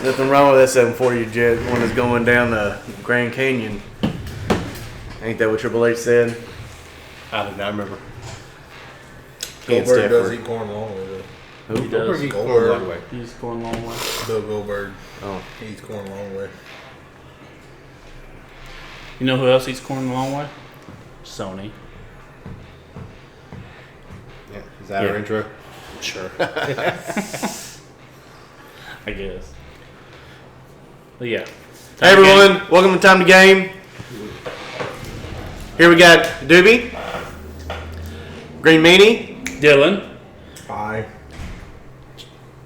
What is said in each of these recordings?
Nothing wrong with that 740 jet when it's going down the Grand Canyon. Ain't that what Triple H said? I do not remember. Goldberg does eat corn a long way, though. Who? He does. Goldberg. Corn a long way. He's going a long way. Bill Goldberg. Oh. He eats corn a long way. You know who else eats corn a long way? Sony. Yeah. Is that our intro? Sure. I guess. But yeah. Hey everyone, welcome to Time to Game. Here we got Doobie, Green Meanie, Dylan. Hi.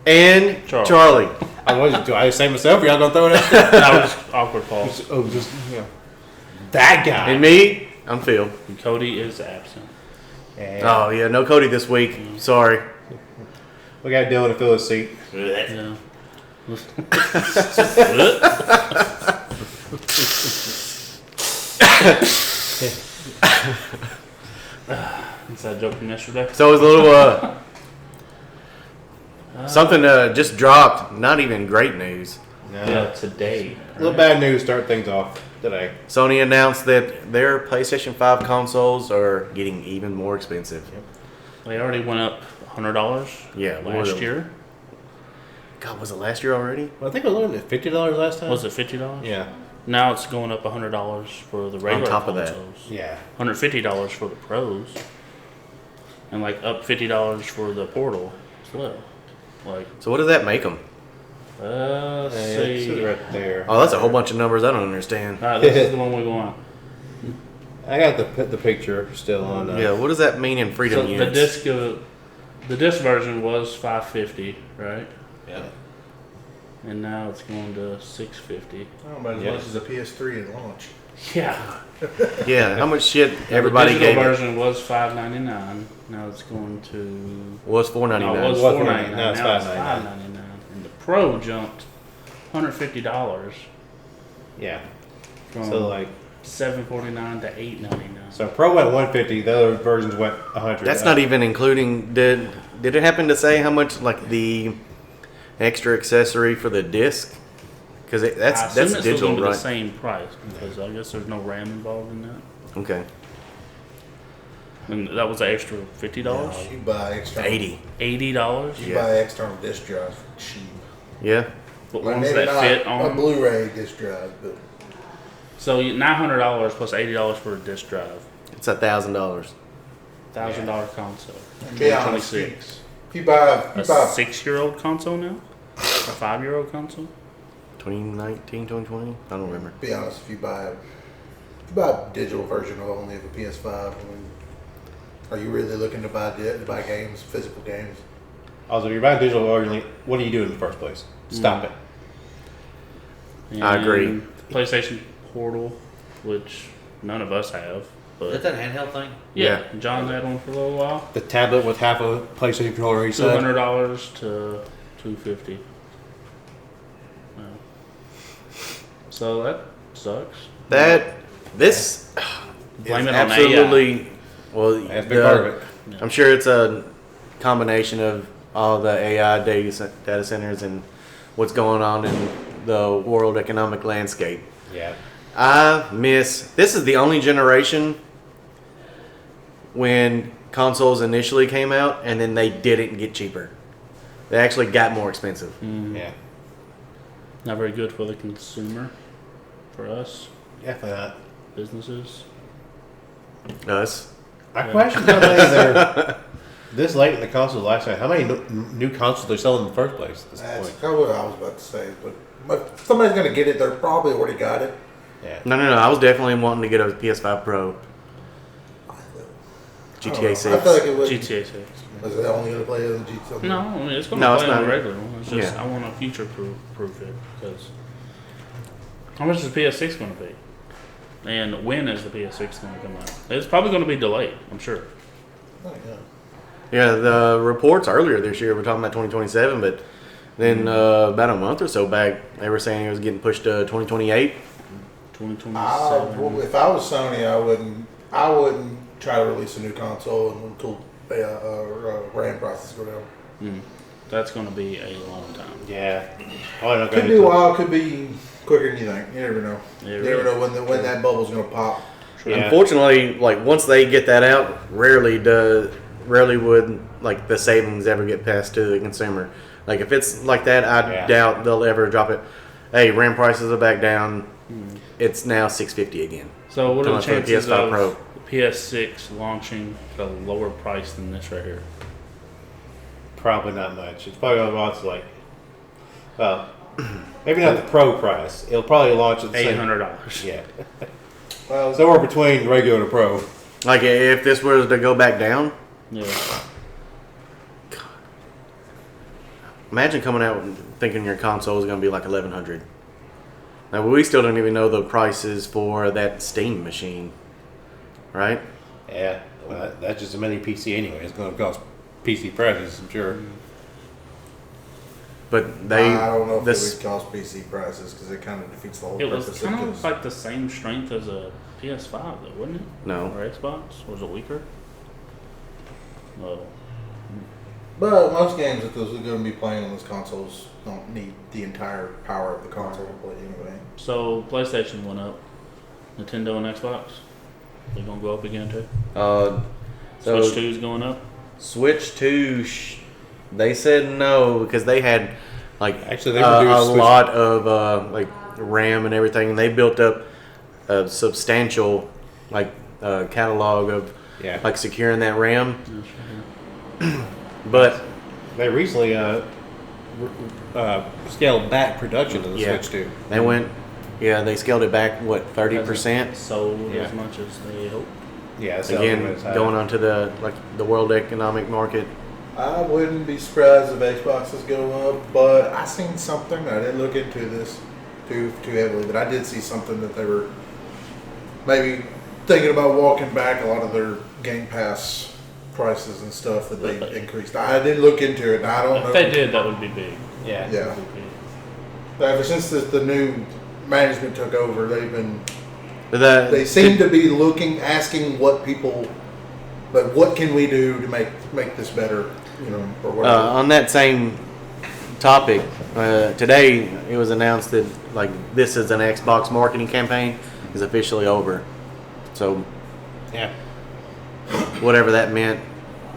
and Charlie. Do I say myself or y'all gonna throw it out there? That was awkward pause. That guy. And me, I'm Phil. And Cody is absent. And Oh yeah, no Cody this week. Sorry. we got Dylan to fill his seat. Yeah. Inside joke from yesterday. So it was a little something just dropped. Not even great news. No. Yeah, today. A little bad news to start things off today. Sony announced that their PlayStation 5 consoles are getting even more expensive. They already went up $100. Yeah, more last than- year. God, was it last year already? Well, I think it was only $50 last time. Was it $50? Yeah. Now it's going up $100 for the regular top of that. consoles. Yeah. $150 for the pros, and like up $50 for the portal as well. Like, So what does that make them? let's It's see. right there. Oh, that's a whole bunch of numbers I don't understand. All right, this is the one we're going. I got the picture still on. Yeah, what does that mean in freedom So units? the disc version was $550, right? Yeah. And now it's going to $650. I don't know about as Yeah. much as a PS3 at launch. Yeah. Yeah, how much shit everybody the gave digital it? version was $599. Now it's going to Was no, it $4.99. was was $499. now it's Now it's $5.99. $5.99. And the Pro jumped $150 Yeah. from So like, $749 to $899. so Pro went 150. The other versions went 100. That's not even including. Did it happen to say how much like the extra accessory for the disc? Because I that's assume it's still digital, going to be right? the same price because I guess there's no RAM involved in that. Okay, And that was the extra $50. You buy external. $80. $80. You Yeah. buy external disc drives for cheap. Yeah, But Like ones maybe that not fit a on. Blu-ray disc drive, but So $900 plus $80 for a disc drive. it's $1,000. $1,000 console. be honest, 26. if you buy A 6-year-old console now? A 5-year-old console? 2019, 2020? I don't remember. be honest, if you buy a digital version of only of a PS5, I mean, are you really looking to buy games, physical games? Also, if you're buying digital version, what do you do in the first place? Stop it. I agree. And PlayStation Portal, which none of us have. Is But that handheld thing? yeah, John had one for a little while. The tablet with half a PlayStation controller, he said. $200 to $250. Yeah. So that sucks. This Blame is it on absolutely. Well, That's a big part of it. I'm sure it's a combination of all the AI data centers and what's going on in the world economic landscape. Yeah. This is the only generation when consoles initially came out and then they didn't get cheaper. They actually got more expensive. Yeah. Not very good for the consumer, for us, Definitely not. businesses. Us. I question how many there this late in the console lifespan. How many new consoles they sell in the first place at this That's point? kind of what I was about to say. But if somebody's going to get it, they're probably already got it. Yeah. No. I was definitely wanting to get a PS5 Pro. I GTA don't 6. know. I feel like it was. GTA 6. Was it only going to play on the GTA? No, I mean, it's going No, to it's play on not. the regular one. It's just Yeah. I want to future proof it because how much is the PS6 going to be? And when is the PS6 going to come out? It's probably going to be delayed, I'm sure. Oh, yeah. Yeah, the reports earlier this year were talking about 2027, but then about a month or so back, they were saying it was getting pushed to 2028. 2027. If I was Sony, I wouldn't try to release a new console until RAM prices go down. That's going to be a long time. Yeah. Probably not Could gonna be a while, could be quicker than you think. You never know. Yeah, You never know when that bubble's gonna pop. Yeah. Unfortunately, like once they get that out, rarely would like the savings ever get passed to the consumer. Like if it's like that, I Yeah. doubt they'll ever drop it. Hey, RAM prices are back down. It's now $650 again. So what are the Talking about the chances PS5 of Pro. the PS6 launching at a lower price than this right here? Probably not much. It's probably going to launch like, well, maybe not the Pro price. It'll probably launch at the same. $800. Yeah. Well, Somewhere between regular and Pro. Like if this was to go back down, Yeah. imagine coming out and thinking your console is going to be like $1,100. Now we still don't even know the prices for that Steam machine, right? Yeah. Well, that's just a mini PC anyway. It's going to cost PC prices, I'm sure. But they I don't know if this it would cost PC prices because it kind of defeats the whole It was purpose. kind Because of like the same strength as a PS5, though, wasn't it? no. Or Xbox? Was it weaker? No. but most games that those are going to be playing on those consoles don't need the entire power of the console to play anyway. So PlayStation went up. Nintendo and Xbox. They're gonna go up again too. So Switch 2 is going up. Switch 2, they said no because they had like Actually, they a reduced Switch- lot of like RAM and everything, and they built up a substantial like catalog of Yeah. like securing that RAM. But They recently scaled back production of the Yeah. Switch 2. they went, yeah, they scaled it back what 30%. Sold Yeah. as much as they hoped. Yeah. Again, going onto the like the world economic market. I wouldn't be surprised if Xboxes go up, but I seen something. I didn't look into this too heavily, but I did see something that they were maybe thinking about walking back a lot of their Game Pass prices and stuff that they increased. I didn't look into it. And I don't know. If they did, that would be big. Yeah. Yeah. That would be big. Ever since the new management took over, they've been. The, They seem to be asking what people, but what can we do to make this better, you know, or whatever. on that same topic, today it was announced that like this is an Xbox marketing campaign is officially over. So Yeah. whatever that meant.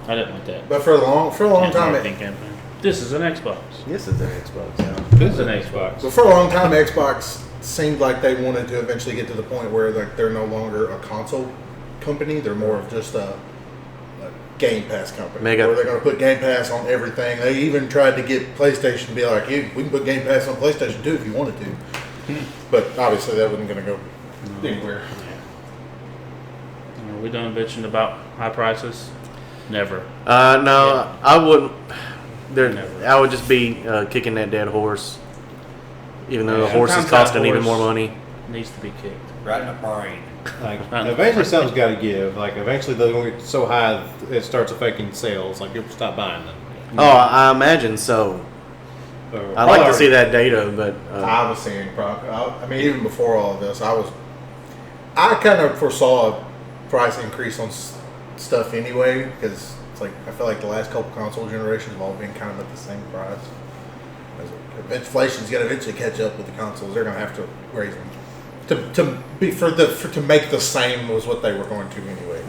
I didn't like that. But for a long time, Marketing campaign. This is an Xbox. This is an Xbox. This is an Xbox. but for a long time, Xbox seemed like they wanted to eventually get to the point where like they're no longer a console company; they're more of just a Game Pass company. Mega. Where they're going to put Game Pass on everything. They even tried to get PlayStation to be like, "We can put Game Pass on PlayStation too if you wanted to." But obviously, that wasn't going to go anywhere. Are we done bitching about high prices? Never. No, I wouldn't. Never. I would just be kicking that dead horse, even though the horse is Sometimes that costing even more horse- money. Needs to be kicked. Right in the brain. Like, eventually something's got to give. Like, eventually they're going to get so high it starts affecting sales. Like, people stop buying them. Oh, I imagine so. Or- I'd like to see that data, but I was seeing, I mean, even before all of this, I kind of foresaw a price increase on stuff anyway, because it's like, I feel like the last couple console generations have all been kind of at the same price. Inflation's going to eventually catch up with the consoles. They're going to have to raise them to make the same as what they were going to anyway.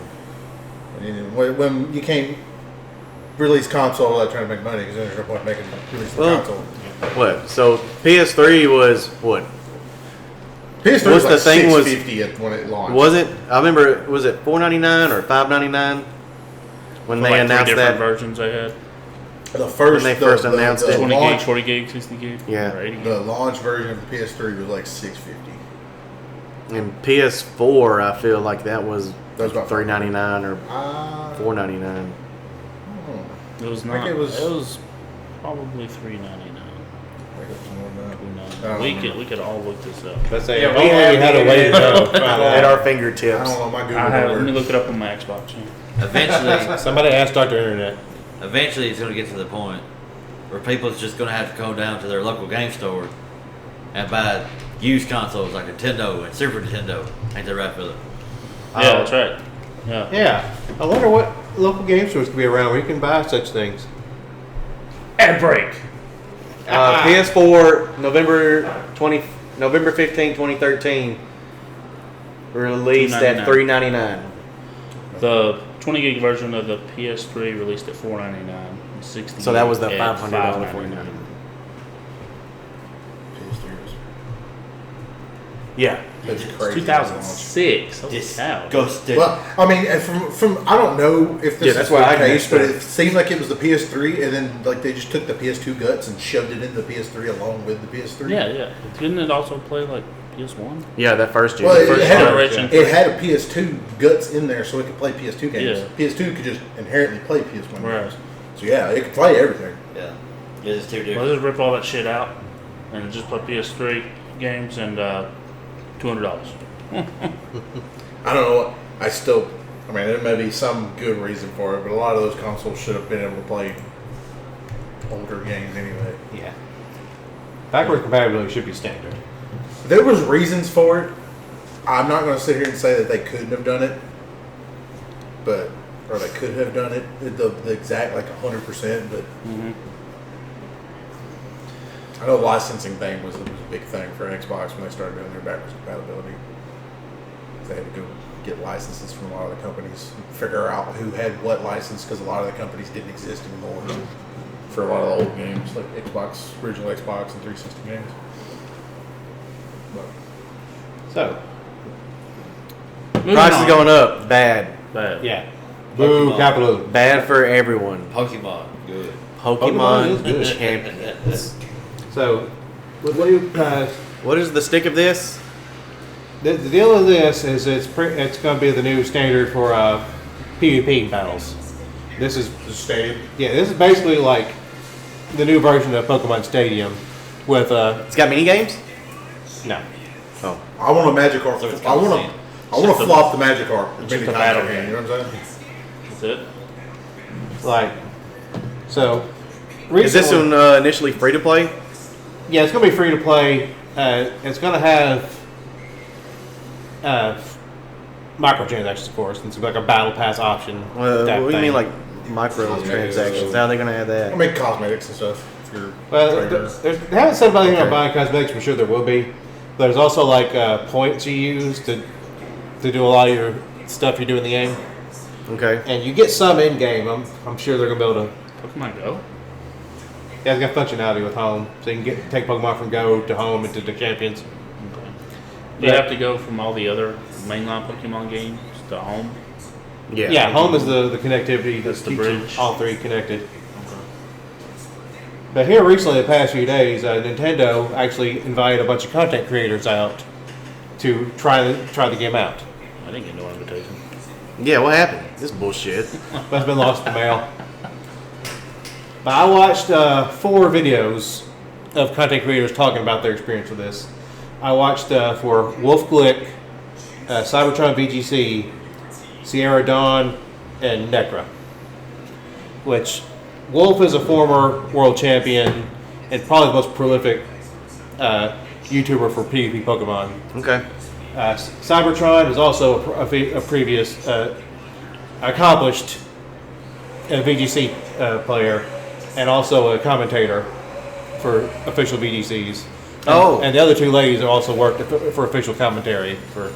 And when you can't release console without trying to make money, because then there's no point making release the Well, console. what? So PS3 was what? PS3 What's was like the thing was- $650 when it launched. Was it? I remember. Was it $4.99 or $5.99 when For they like announced three different that? versions they had. The first When they first announced it. 20 launch, gig, 40 gig, 60 gig. Yeah. Or 80 gig. the launch version of the PS3 was like $650. And PS4, I feel like that was That was about $3.99 or Uh, $4.99. It was I not. think It it was, was- probably $3.99. $2.99. We could all look this up. Let's say, Yeah, if we only we have had a it way to know. Find At out. our I fingertips. don't know, my Google I have. Let me works. look it up on my Xbox. Yeah. Eventually, Somebody asked Dr. Internet. eventually, it's going to get to the point where people's just going to have to go down to their local game store and buy used consoles like Nintendo and Super Nintendo. Ain't that right, Philip? Yeah, that's right. Yeah. Yeah. I wonder what local game stores could be around where you can buy such things. Ad break. PS4 November 15, 2013. Released at $399. The 20 gig version of the PS3 released at $499. 60 So that was the at $500 $599. $49. Yeah. That's It's crazy. 2006. Holy cow. Disgusting. Well, I mean, and from I don't know if this Yeah, that's is why the I case, missed but it. it seemed like it was the PS3, and then like they just took the PS2 guts and shoved it in the PS3 along with the PS3. Yeah. Didn't it also play like PS1? Yeah, that first gen. Well, the it, first it, had, generation. it had a PS2 guts in there, so it could play PS2 games. Yeah. PS2 could just inherently play PS1 Right. games. So yeah, it could play everything. Yeah. It's too Well, different. just rip all that shit out and just play PS3 games and $200. I don't know. I mean, there may be some good reason for it, but a lot of those consoles should have been able to play older games anyway. Yeah. Backward compatibility should be standard. There was reasons for it. I'm not going to sit here and say that they couldn't have done it, or they could have done it the exact like 100%. But I know the licensing thing was a big thing for Xbox when they started doing their backwards compatibility. They had to go get licenses from a lot of the companies, figure out who had what license, because a lot of the companies didn't exist anymore for a lot of the old games, like original Xbox and 360 games. But So, Moving Price is on. going up. Bad. Bad. yeah. Boo, Pokemon. capitalism. Bad for everyone. Pokemon. Good. Pokemon is Pokemon good. champions. So, what do you guys... What is the stick of this? The deal with this is it's going to be the new standard for PvP battles. This is Stadium. this is basically like the new version of Pokemon Stadium with It's got mini games? no. Oh. I want a Magikarp. So it's I want kinda to. I want to flop the Magikarp. It's many just a times battle I can, game. You know what I'm saying? That's it. Like so. Is this recently- one initially free to play? Yeah, it's going to be free to play. It's going to have microtransactions, of course. It's like a battle pass option. What type do you thing. mean, like microtransactions? How are they going to add that? I mean cosmetics and stuff. If you're Well, trader. they haven't said about anything Okay. about buying cosmetics. I'm sure there will be. There's also like points you use to do a lot of your stuff you do in the game, Okay. and you get some in game. I'm sure they're gonna be able to. Pokemon Go? Yeah, it's got functionality with home, so you can take Pokemon from Go to home and to the champions. Okay. Do you have to go from all the other mainline Pokemon games to home? Yeah. Yeah, home is the connectivity That's the keeps bridge. all three connected. But here recently, the past few days, Nintendo actually invited a bunch of content creators out to try the game out. I didn't get no invitation. Yeah, what happened? This bullshit. But it's been lost in the mail. But I watched 4 videos of content creators talking about their experience with this. I watched for Wolf Glick, Cybertron VGC, Sierra Dawn, and Necra. Which Wolf is a former world champion and probably the most prolific YouTuber for PvP Pokemon. Okay. Cybertron is also a previous accomplished VGC player and also a commentator for official VGCs. Oh. And the other 2 ladies have also worked for official commentary for.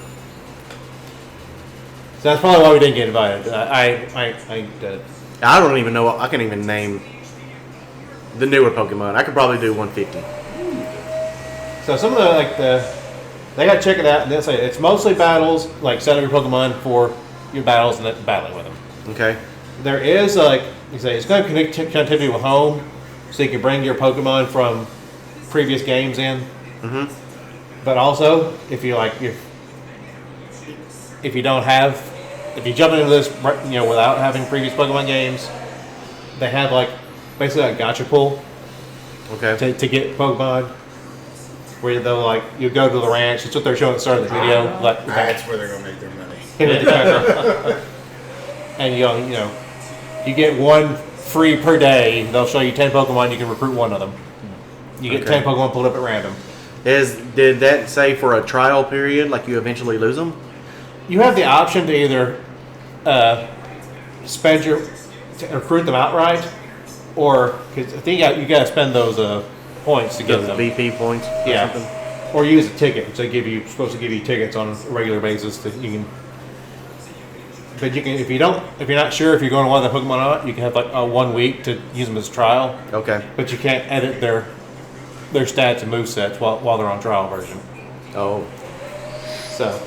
So that's probably why we didn't get invited. I don't even know. I can't even name the newer Pokemon. I could probably do 150. So some of they gotta check it out and they'll say it's mostly battles, like setting your Pokemon for your battles and then battling with them. Okay. There is you say it's going to connect connectivity with home, so you can bring your Pokemon from previous games in. Mm-hmm. But also, if you if you don't have, if you jump into this without having previous Pokemon games, they have basically a gacha pull Okay. to get Pokemon. Where they'll you go to the ranch. It's what they're showing at the start of the video. That's where they're gonna make their money. Hit it with the camera. And you get 1 free per day. They'll show you 10 Pokemon. You can recruit 1 of them. You get Okay. 10 Pokemon pulled up at random. Did that say for a trial period, like you eventually lose them? You have the option to either to recruit them outright, or because I think you got to spend those points to get Those them. VP points. Or Yeah. something? Or use a ticket, which they supposed to give you tickets on a regular basis that you can. But you can if you're not sure if you're going to one of the Pokemon or not, you can have like 1 week to use them as trial. Okay. But you can't edit their stats and movesets while they're on trial version. Oh. So,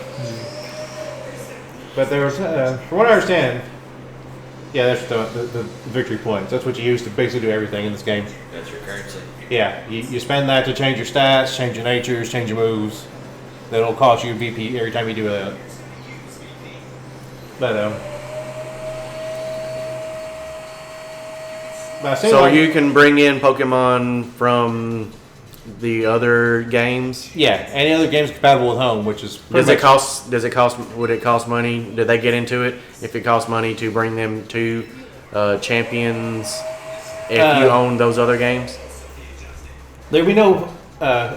but there was, from what I understand, yeah, that's the victory points. That's what you use to basically do everything in this game. That's your currency. Yeah, you spend that to change your stats, change your natures, change your moves. That'll cost you VP every time you do that. But I seem So like- you can bring in Pokemon from the other games. yeah, any other games compatible with home, which is pretty Does it much- cost? Does it cost? Would it cost money? Did they get into it? If it costs money to bring them to champions, if you own those other games. There'll be no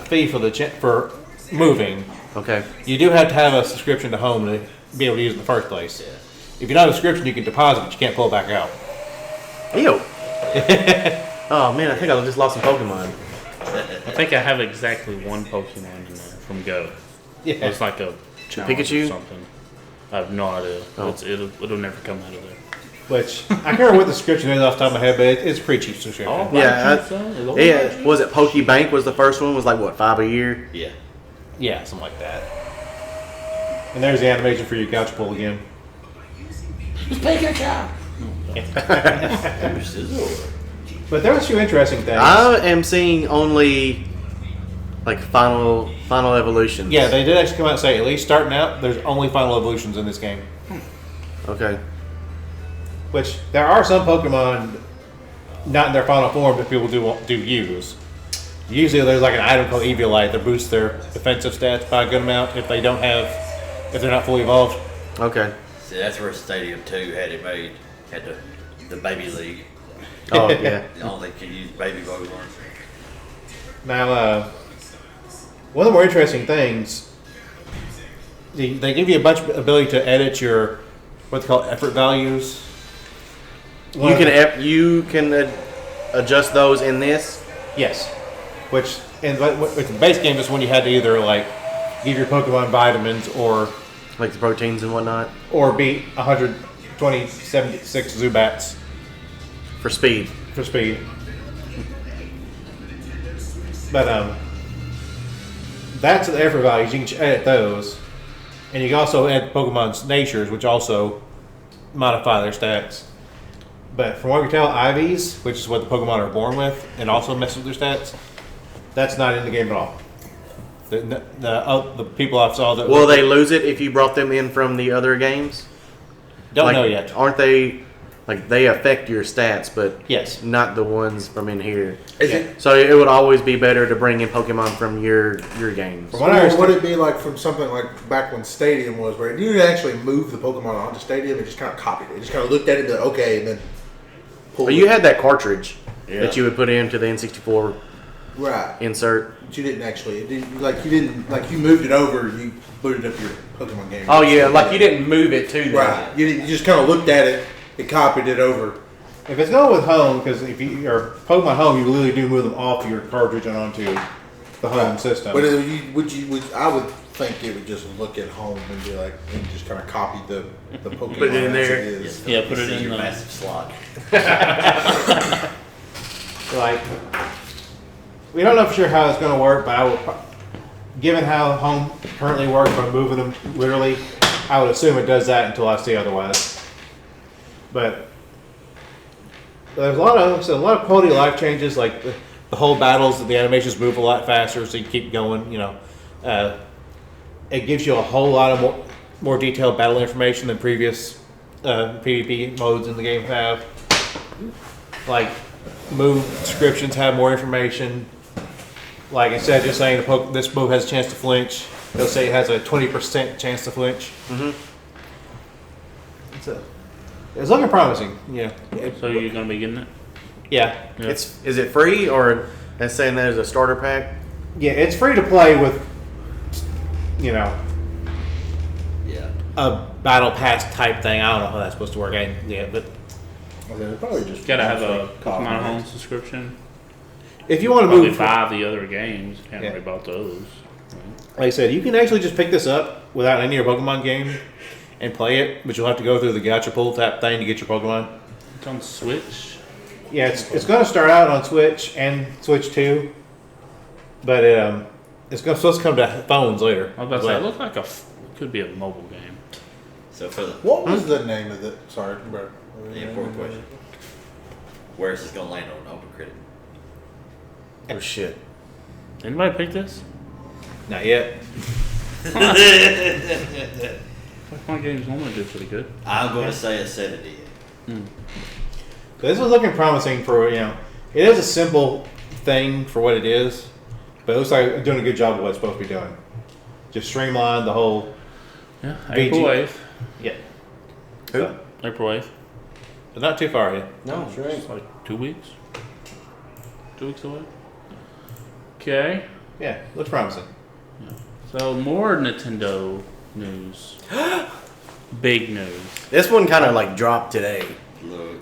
fee for for moving. Okay. You do have to have a subscription to home to be able to use it in the first place. If you don't have a subscription, you can deposit, but you can't pull it back out. Ew. Oh man, I think I just lost some Pokemon. I think I have exactly one Pokemon in there from Go. Yeah. It's like a challenge Pikachu? or something. I have no idea. Oh. It'll never come out of there. Which I can't remember what the subscription is off the top of my head, but it's a pretty cheap subscription. Oh. Yeah. Was it Pokebank? Was the first one? Was like what, $5 a year? Yeah. Yeah, something like that. And there's the animation for your couch pull again. But there was a few interesting things. I am seeing only like final evolutions. Yeah, they did actually come out and say, at least starting out, there's only final evolutions in this game. Okay. Which, there are some Pokemon not in their final form that people do use. Usually there's like an item called Eviolite that boosts their defensive stats by a good amount if they're not fully evolved. Okay. See, that's where Stadium 2 had it made. Had the Baby League. Oh yeah. The only can use baby Pokemon. Now, one of the more interesting things, they give you a bunch of ability to edit your what they call effort values. You can adjust those in this. Yes, which in the base game is when you had to either like give your Pokemon vitamins or Like the proteins and whatnot beat 176 Zubats for speed. for speed. But that's the effort values. You can edit those, and you can also add Pokemon's natures, which also modify their stats. But from what we can tell, IVs, which is what the Pokemon are born with, and also messes with their stats, that's not in the game at all. The people I saw that Will they lose it if you brought them in from the other games? don't Like, know yet. Aren't they? Like they affect your stats, but Yes. not the ones from in here. Is Yeah. it? So it would always be better to bring in Pokemon from your games. From what I Or understand, would it be like from something like back when Stadium was, where you didn't actually move the Pokemon onto Stadium, it just kind of copied it. It just kind of looked at it and said, okay, and then pulled Well, you it. had that cartridge Yeah. that you would put into the N64 Right. insert. But you didn't actually. You moved it over. You booted up your Pokemon game. Oh yeah, like you didn't move it to them. Right. You just kind of looked at it. It copied it over. if it's going with home, because if your Pokemon home, you literally do move them off your cartridge and onto the home system. But I would think it would just look at home and be like, and just kind of copy the Pokemon Put it in as there. it is. Yeah, put it See in your the massive slot. Like, we don't know for sure how it's going to work, but given how home currently works by moving them literally, I would assume it does that until I see otherwise. But there's a lot of quality of life changes, like the whole battles, the animations move a lot faster, so you keep going. It gives you a whole lot of more detailed battle information than previous PvP modes in the game have. Like, move descriptions have more information. Like, instead of just saying this move has a chance to flinch, they'll say it has a 20% chance to flinch. Mm-hmm. It's looking promising. Yeah. So you're gonna be getting it? Yeah. Yeah. Is it free or that's saying there's a starter pack? Yeah, it's free to play with, Yeah. a battle pass type thing. I don't know how that's supposed to work. But Okay, probably just Gotta have a copy Pokemon it. Home subscription. If you want to Probably move, buy the other games. Can't Yeah. worry about those. like I said, you can actually just pick this up without any of your Pokemon game and play it, but you'll have to go through the gacha pull tap thing to get your Pokemon. It's on Switch. Yeah, it's going to start out on Switch and Switch 2, but supposed to come to phones later. I was about to say, Well, it looked like could be a mobile game. So for the What was the name of it? Sorry, bro. important question, where is this gonna land on Open Critic? Oh shit. Anybody pick this? Not yet. Pokemon games normally do pretty good. I'm gonna say a 70. This is looking promising for, it is a simple thing for what it is, but it looks like it's doing a good job of what it's supposed to be doing. Just streamline the whole, Yeah, VG. April 8th. yeah. Who? So, April 8th. but not too far ahead. No, sure It's like 2 weeks. 2 weeks away. Okay. Yeah, looks promising. So more Nintendo news. Big news. This one kind of like dropped today. Look,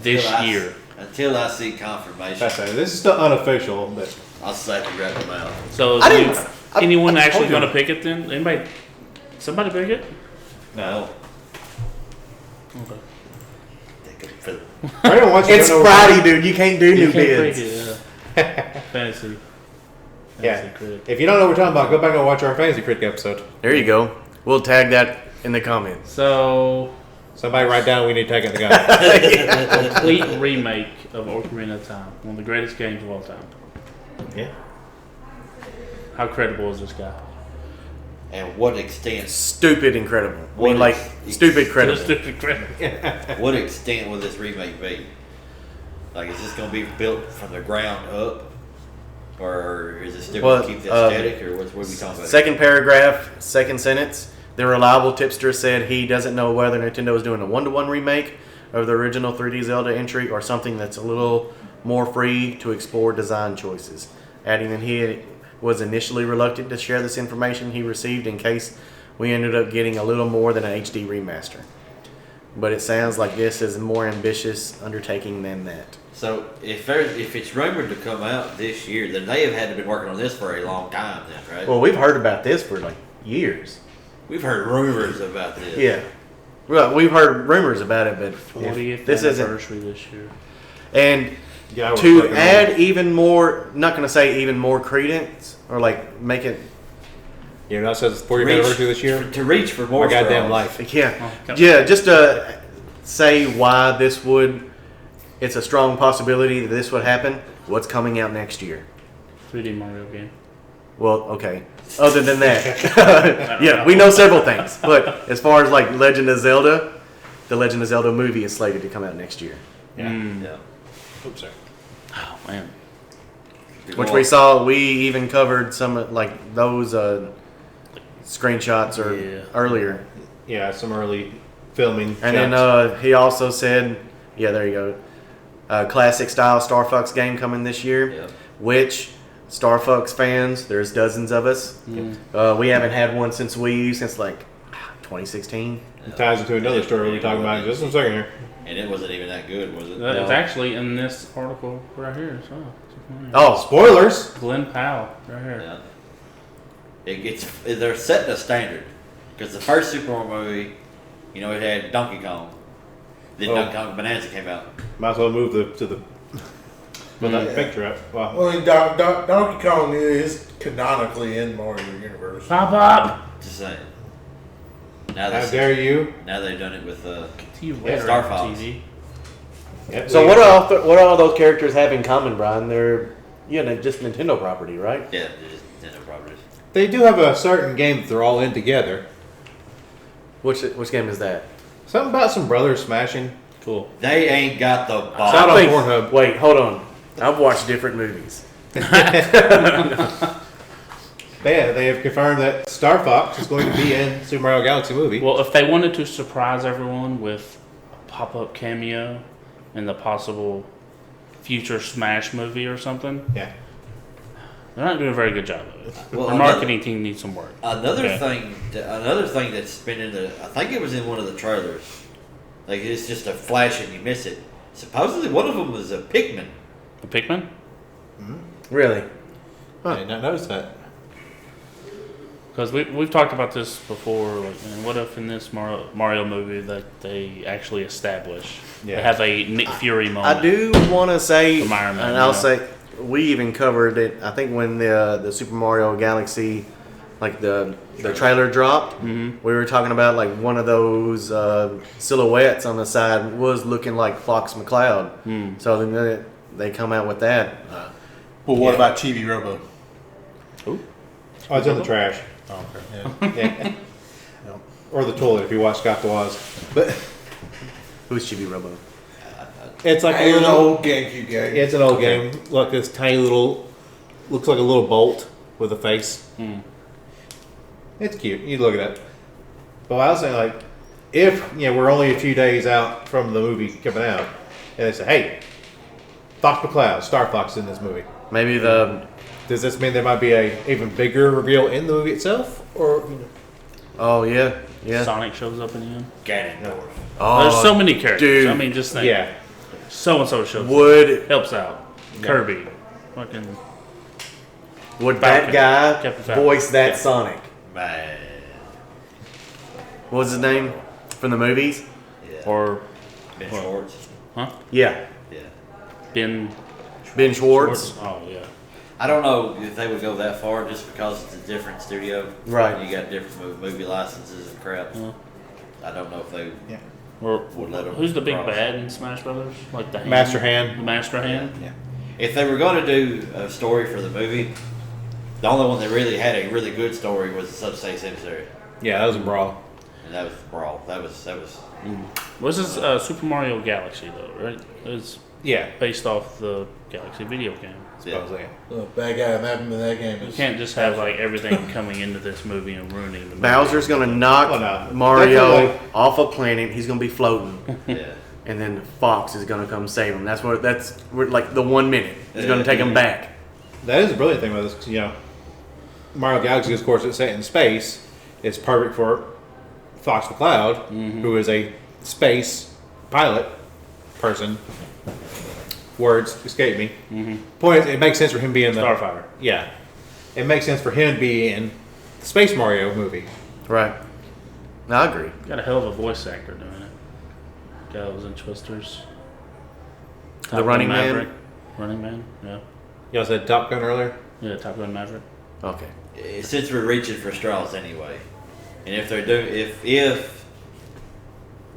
This until year. until I see confirmation, That's it. This is still unofficial, but I'll slap you right in the mouth. So is I didn't- anyone I actually told you. going to pick it then? Anybody? Somebody pick it? No, Okay. take it for the- I don't want you to It's know- Friday, dude. You can't do You new can't bids. pick it. Yeah. Fantasy. Yeah. Fantasy critic. If you don't know what we're talking about, go back and watch our Fantasy Critic episode. There you go. We'll tag that in the comments. So Somebody write down we need to take it in the gun. complete remake of Ocarina of Time, one of the greatest games of all time. Yeah. How credible is this guy? and what extent? Stupid incredible. I What mean, like, is- stupid credible. Stupid credible. What extent will this remake be? Like, is this going to be built from the ground up, or is it still Well, going to keep the aesthetic, or what are we talking about? Second paragraph, second sentence. The reliable tipster said he doesn't know whether Nintendo is doing a 1-to-1 remake of the original 3D Zelda entry or something that's a little more free to explore design choices. Adding that he was initially reluctant to share this information he received in case we ended up getting a little more than an HD remaster. But it sounds like this is a more ambitious undertaking than that. So if it's rumored to come out this year, then they have had to been working on this for a long time, then, right? Well, we've heard about this for like years. We've heard rumors about this. Yeah. Well, we've heard rumors about it, but 40th this isn't. anniversary this year. And Yeah, we're to fucking add even more, not going to say even more credence, or like make it, You know, it says 40th Reach- anniversary this year. To reach for more My goddamn straws. life. yeah, Oh, come yeah, just to say why this would, it's a strong possibility that this would happen. What's coming out next year? 3D Mario game. Well, okay. Other than that, yeah, we know several things. But as far as like Legend of Zelda, the Legend of Zelda movie is slated to come out next year, Yeah. Yeah. Oops, sorry. Oh man. which we saw. We even covered some like those screenshots or Yeah. earlier. Yeah, some early filming. And then shots. he also said, yeah, there you go. Classic style Star Fox game coming this year, Yeah. which Star Fox fans, there's dozens of us. We haven't had one since Wii U since like 2016. It ties into another story we'll be talking about in just a second here. And it wasn't even that good, was it? It's actually in this article right here. So, Oh, Spoilers! Glenn Powell right here. Yeah. They're setting a standard because the first Super Mario movie, you know, it had Donkey Kong. Then Oh. Donkey Kong Bonanza came out. Might as well move put that picture up. Wow. Well, I mean, Donkey Kong is canonically in Mario Universe. Pop up. Just saying. Now How they dare you? now they've done it with See you later Star on Fox. TV. Yep, so what all all those characters have in common, Brian? They're just Nintendo property, right? yeah, they're just Nintendo properties. They do have a certain game that they're all in together. Which game is that? Something about some brothers smashing. Cool. They ain't got the It's out bomb. on Pornhub. Wait, hold on. I've watched different movies. Yeah, they have confirmed that Star Fox is going to be in Super Mario Galaxy movie. Well, if they wanted to surprise everyone with a pop-up cameo in the possible future Smash movie or something, Yeah. they're not doing a very good job of it. Well, Their marketing team needs some work. Another Okay. thing that's been in the, I think it was in one of the trailers. Like it's just a flash and you miss it. Supposedly one of them was a Pikmin. The Pikmin? Really? I did not notice that. Because we've talked about this before. Like, man, what if in this Mario movie that they actually establish they Yeah. have a Nick Fury moment? I do want to say, From Iron Man, and I'll yeah. say, we even covered it. I think when the Super Mario Galaxy, like the trailer dropped, we were talking about like one of those silhouettes on the side was looking like Fox McCloud. So then they come out with that. Well, what about Chibi Robo? Ooh. Oh, it's in the trash. Oh, okay. Yeah. Yeah. Or the toilet if you watch Scott the Woz. But Who's Chibi Robo? it's like Hey, a an little. old GameCube game. It's an old game. Like this tiny little, looks like a little bolt with a face. It's cute. You look at it. But I was saying, like, if we're only a few days out from the movie coming out, and they say, "Hey, Fox McCloud, Star Fox, is in this movie." Maybe the Does this mean there might be a even bigger reveal in the movie itself, or oh yeah. Sonic shows up in the end. Ganondorf. Oh, There's so many characters. dude. I mean, just think. yeah, So and so shows up. would Helps out. Kirby. Fucking. that Falcon. guy Captain Falcon. voice that Yeah. Sonic? Man. What was his name from the movies? Yeah. Or. Ben Well, Schwartz. Huh? Yeah, Yeah. Ben Ben Schwartz. Oh, yeah. I don't know if they would go that far just because it's a different studio. Right. And you got different movie licenses and crap. I don't know if they Or would let them. who's the big cross. bad in Smash Brothers? Like the hand? Master Hand. The Master Hand? yeah. If they were going to do a story for the movie, the only one that really had a really good story was the Subspace Emissary. Yeah, that was a brawl. And that was Brawl. That was This is Super Mario Galaxy, though, right? It's Yeah, based off the Galaxy video game. yeah. supposedly. The bad guy in that game You is. can't just have like everything coming into this movie and ruining the movie. Bowser's gonna knock Well, no. Mario Definitely. off a planet. He's gonna be floating, Yeah. and then Fox is gonna come save him. We're like the 1 minute. He's gonna take him back. That is the brilliant thing about this. 'Cause, Mario Galaxy, of course, it's set in space. It's perfect for Fox McCloud, who is a space pilot person. Words escape me. Point is, it makes sense for him being the Starfighter. Yeah, it makes sense for him to be in the Space Mario movie. Right. No, I agree. Got a hell of a voice actor doing it. Guy that was in Twisters. Top Gun Running Man? Maverick. Running Man, yeah. Y'all said Top Gun earlier. Yeah, Top Gun Maverick. Okay. Since we're reaching for straws anyway, and if they're if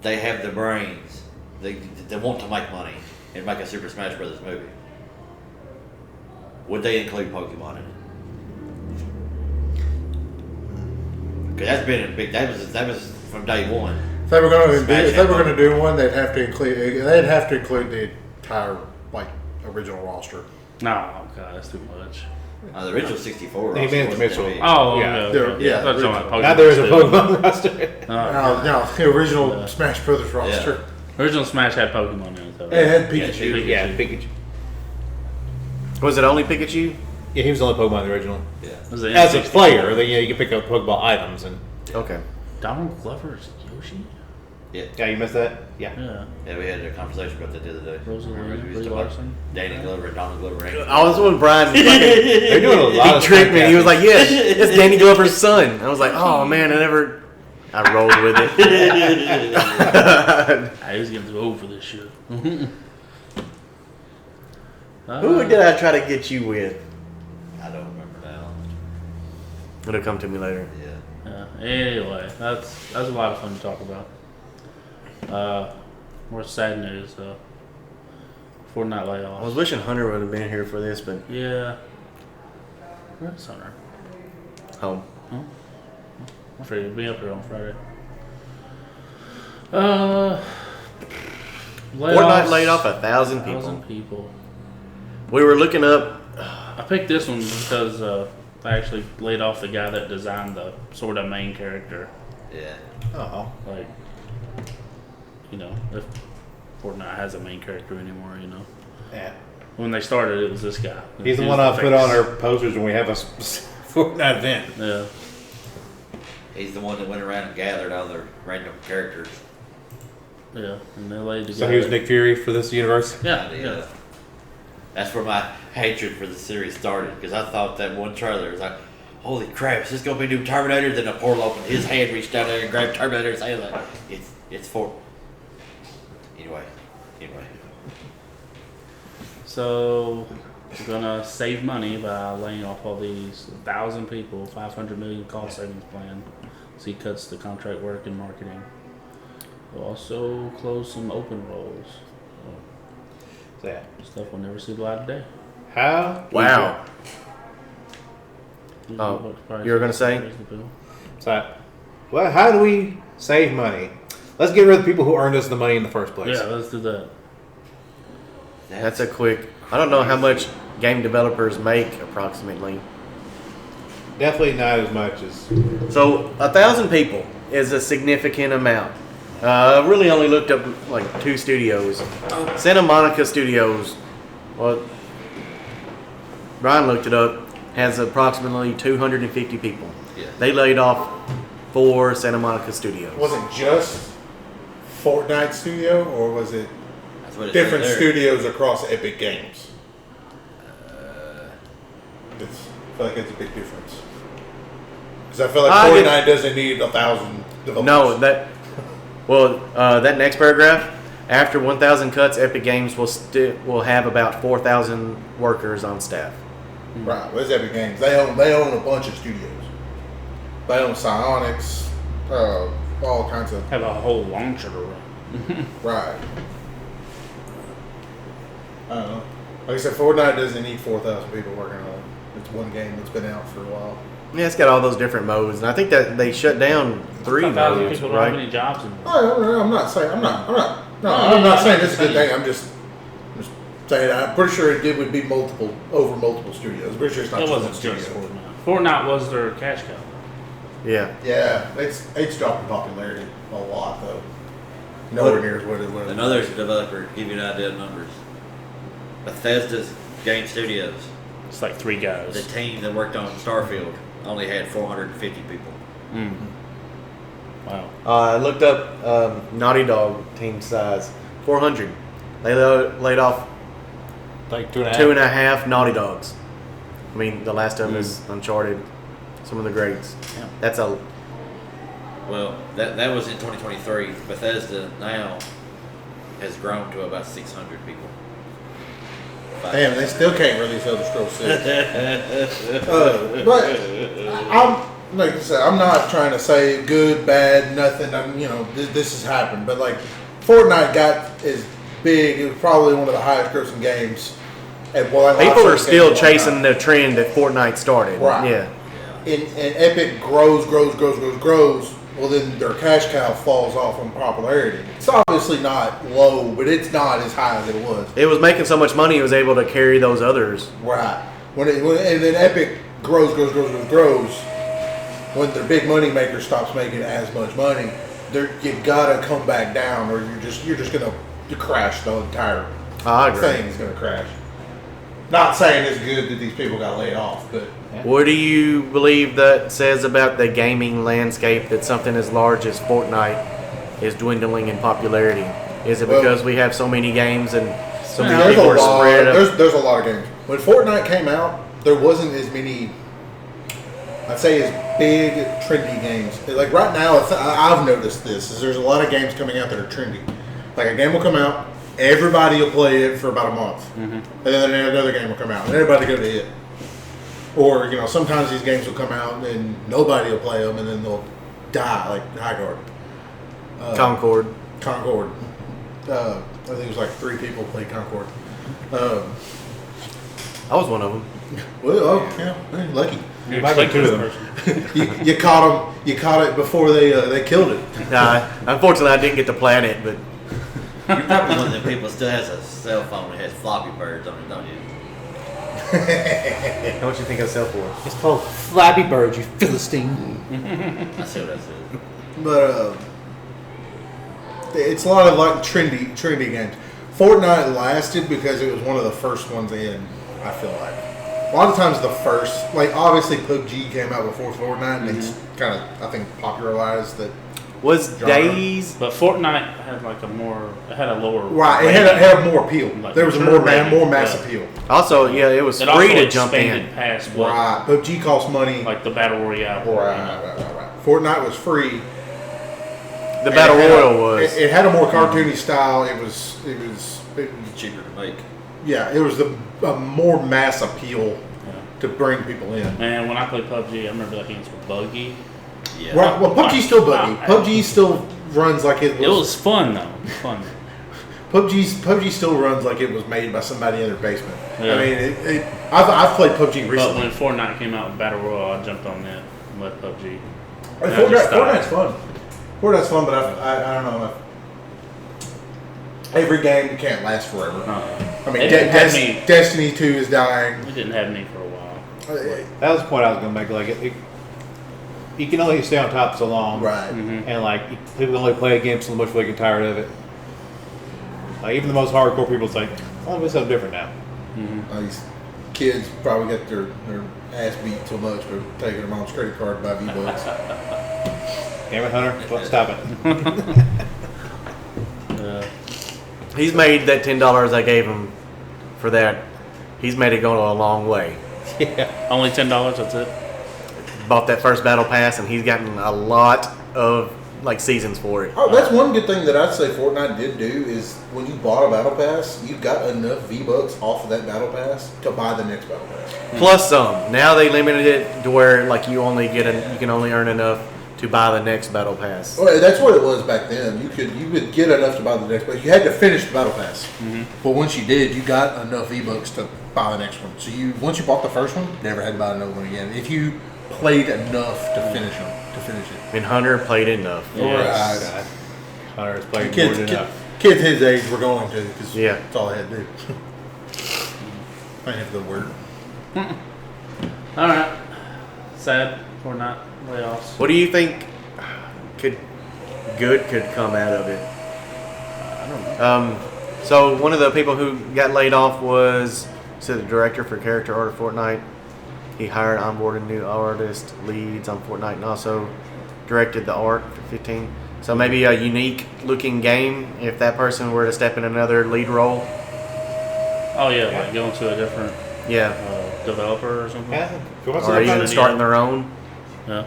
they have the brains, they want to make money and make a Super Smash Brothers movie, would they include Pokemon in it? Because that's been a big. That was from day one. If they were going to Smash if they were Hit going to do one, they'd have to include the entire original roster. No, God, that's too much. The original 64. He roster meant wasn't Mitchell. that big. Oh, Yeah, yeah. they're- Okay. yeah, I thought you were talking about Now there is a still. Pokemon roster. No, the original Smash Brothers roster. Original Smash had Pokemon in it, though. It had Yeah, Pikachu. Yeah, Pikachu. Was it only Pikachu? Yeah, he was the only Pokemon in the original. Yeah. Was it As a N64? player, then you can pick up Pokeball items and. Okay. Donald Glover's Yoshi? Yeah. Yeah, you missed that. Yeah. Yeah. Yeah, we had a conversation about that the other day. Rosalie Remember, we Brie used to talk Larson? about Danny Glover and Donald Glover. I was with Brian. Fucking, They're doing a lot he of tricked me. He was typecasting. like, "Yes, it's Danny Glover's son." I was like, "Oh man, I rolled with it." I was getting too old for this shit. Who did I try to get you with? I don't remember now. It'll come to me later. Yeah. Yeah. Anyway, that's a lot of fun to talk about. More sad news though. Fortnite layoffs. I was wishing Hunter would have been here for this, but Yeah. Where's Hunter? home. I'm afraid he'll be up here on Friday. Fortnite laid off 1,000 people. 1,000 people. We were looking up. I picked this one because I actually laid off the guy that designed the sort of main character. Yeah. Oh. Like, if Fortnite has a main character anymore, Yeah. When they started, it was this guy. He's the He one was I the put on face. our posters when we have a Fortnite event. Yeah. He's the one that went around and gathered all the random characters. Yeah, and they laid together. So he was Nick Fury for this universe. Yeah. That's where my hatred for the series started because I thought that one trailer was like, holy crap, is this gonna be new Terminator? Then a portal opened, his hand reached down there and grabbed Terminator's hand like it's for anyway. So we're gonna save money by laying off all these 1,000 people, 500 million cost savings plan. So he cuts the contract work and marketing. We'll also close some open roles. Yeah. Stuff we'll never see the light of day. How? Wow. Oh, you were gonna say? So, well, how do we save money? Let's get rid of the people who earned us the money in the first place. Yeah, let's do that. That's a quick. I don't know how much game developers make approximately. Definitely not as much as. So 1,000 people is a significant amount. I really only looked up like 2 studios. Santa Monica Studios, well, Brian looked it up, has approximately 250 people. Yeah. They laid off 4 Santa Monica Studios. Was it just Fortnite Studio, or was it That's what it different said there. studios across Epic Games? I feel like it's a big difference. Because I feel like I did- Fortnite doesn't need 1,000 developers. No, that next paragraph, after 1,000 cuts, Epic Games will have about 4,000 workers on staff. Right, where's Epic Games? They own a bunch of studios. They own Psyonix, all kinds of Have a whole launcher to run. right. I don't know. Like I said, Fortnite doesn't need 4,000 people working on it. It's one game that's been out for a while. Yeah, it's got all those different modes, and I think that they shut down 3 1,000 modes, people don't have right? any jobs in I'm not saying I'm not saying this is a good thing. I'm just saying I'm pretty sure it would be over multiple studios. I'm pretty sure it's not It just one wasn't studio. just Fortnite. Fortnite was their cash cow. Yeah. Yeah, it's dropped in popularity a lot though. Nowhere near as what it was. Another developer, give you an idea of numbers. Bethesda's game studios, It's like 3 the guys. team that worked on Starfield, only had 450 people. Wow. I looked up Naughty Dog team size, 400. They laid off Like 2.5. 2.5 Naughty Dogs. I mean, the last of them is Uncharted. Some of the greats. Yeah. That's a Well, that was in 2023. Bethesda now has grown to about 600 people. Damn, they still can't release Elder Scrolls 6. But I'm like I said, I'm not trying to say good, bad, nothing. This has happened, but like Fortnite got as big. It was probably one of the highest grossing games. And people are still chasing the trend that Fortnite started. Right. Yeah. And Epic grows. Well, then their cash cow falls off in popularity. It's obviously not low, but it's not as high as it was. It was making so much money, it was able to carry those others. Right. And then Epic grows. When their big money maker stops making as much money, you gotta come back down, or you're just gonna crash. The entire I agree. thing is gonna crash. Not saying it's good that these people got laid off, but What do you believe that says about the gaming landscape that something as large as Fortnite is dwindling in popularity? Is it Well- because we have so many games and so many there's a people are lot. spread up? There's a lot of games. When Fortnite came out, there wasn't as many. I'd say as big trendy games. Like right now, I've noticed this. Is there's a lot of games coming out that are trendy. Like a game will come out, everybody will play it for about a month, and then another game will come out, and everybody go to it. Or sometimes these games will come out and nobody will play them, and then they'll die, like High Guard, Concord. Concord. I think it was like 3 people played Concord. I was one of them. Well, yeah, lucky. You're Might be 2 of them. person. You caught them. You caught it before they killed it. Unfortunately, I didn't get to plan it, but You're probably one of them people that still has a cell phone that has Floppy Birds on it, don't you? what you think of Cell for? It's called Flappy Bird, you Philistine. I see what I said. But it's a lot of like trendy games. Fortnite lasted because it was one of the first ones in. I feel like a lot of times the first, like obviously PUBG came out before Fortnite, and it's kind of I think popularized that Was genre. Days But Fortnite had like it had a lower. Right, it rating. had more appeal. Like There was a mature more rating, mass yeah. appeal. also, yeah, it was It also free to jump expanded in. past what, Right, PUBG cost money. like the battle royale. Right. Fortnite was free. The And battle it had royal was. It had a more cartoony style. It was Cheaper to make. yeah. It was a more mass appeal Yeah. to bring people in. Man, when I played PUBG, I remember that games were buggy. Yeah. Right, well, PUBG's still buggy. PUBG still runs like it was. It was fun though. Fun. PUBG still runs like it was made by somebody in their basement. Yeah. I mean, I've played PUBG But recently. when Fortnite came out with battle royale, I jumped on that and let PUBG. Hey, And I just Fortnite's stopped. fun. Fortnite's fun, but I don't know. Every game can't last forever. I mean, It didn't have me. Destiny 2 is dying. It didn't have me for a while. That was the point I was going to make. Like, you can only stay on top so long, Right. and like people only play a game so much before they get tired of it. Like even the most hardcore people, it's like, oh, it's something different now. These kids probably got their ass beat too much for taking their mom's credit card to buy V-Bucks. Damn it, Hunter, stop it. He's made that $10 I gave him for that. He's made it go a long way. Only $10. That's it. Bought that first battle pass, and he's gotten a lot of like seasons for it. Oh, that's one good thing that I'd say Fortnite did do is when you bought a battle pass, you got enough V-Bucks off of that battle pass to buy the next battle pass. Plus some. Now they limited it to where like you can only earn enough to buy the next battle pass. Well, that's what it was back then. You could get enough to buy the next, but you had to finish the battle pass. But once you did, you got enough V-Bucks to buy the next one. So once you bought the first one, never had to buy another one again. If you played enough to finish it. And Hunter played enough. Yes. Right. Hunter has played more Kids, than enough. kids his age were going to because Yeah. that's all they had to do. I didn't have the word. All right. Sad Fortnite layoffs. What do you think could come out of it? I don't know. So one of the people who got laid off was the director for character art of Fortnite. He hired, onboarded new artist leads on Fortnite, and also directed the art for 15. So maybe a unique looking game if that person were to step in another lead role. Oh yeah, like going to a different Yeah, developer or something. Yeah, if you want or something even fun, starting their own. Yeah.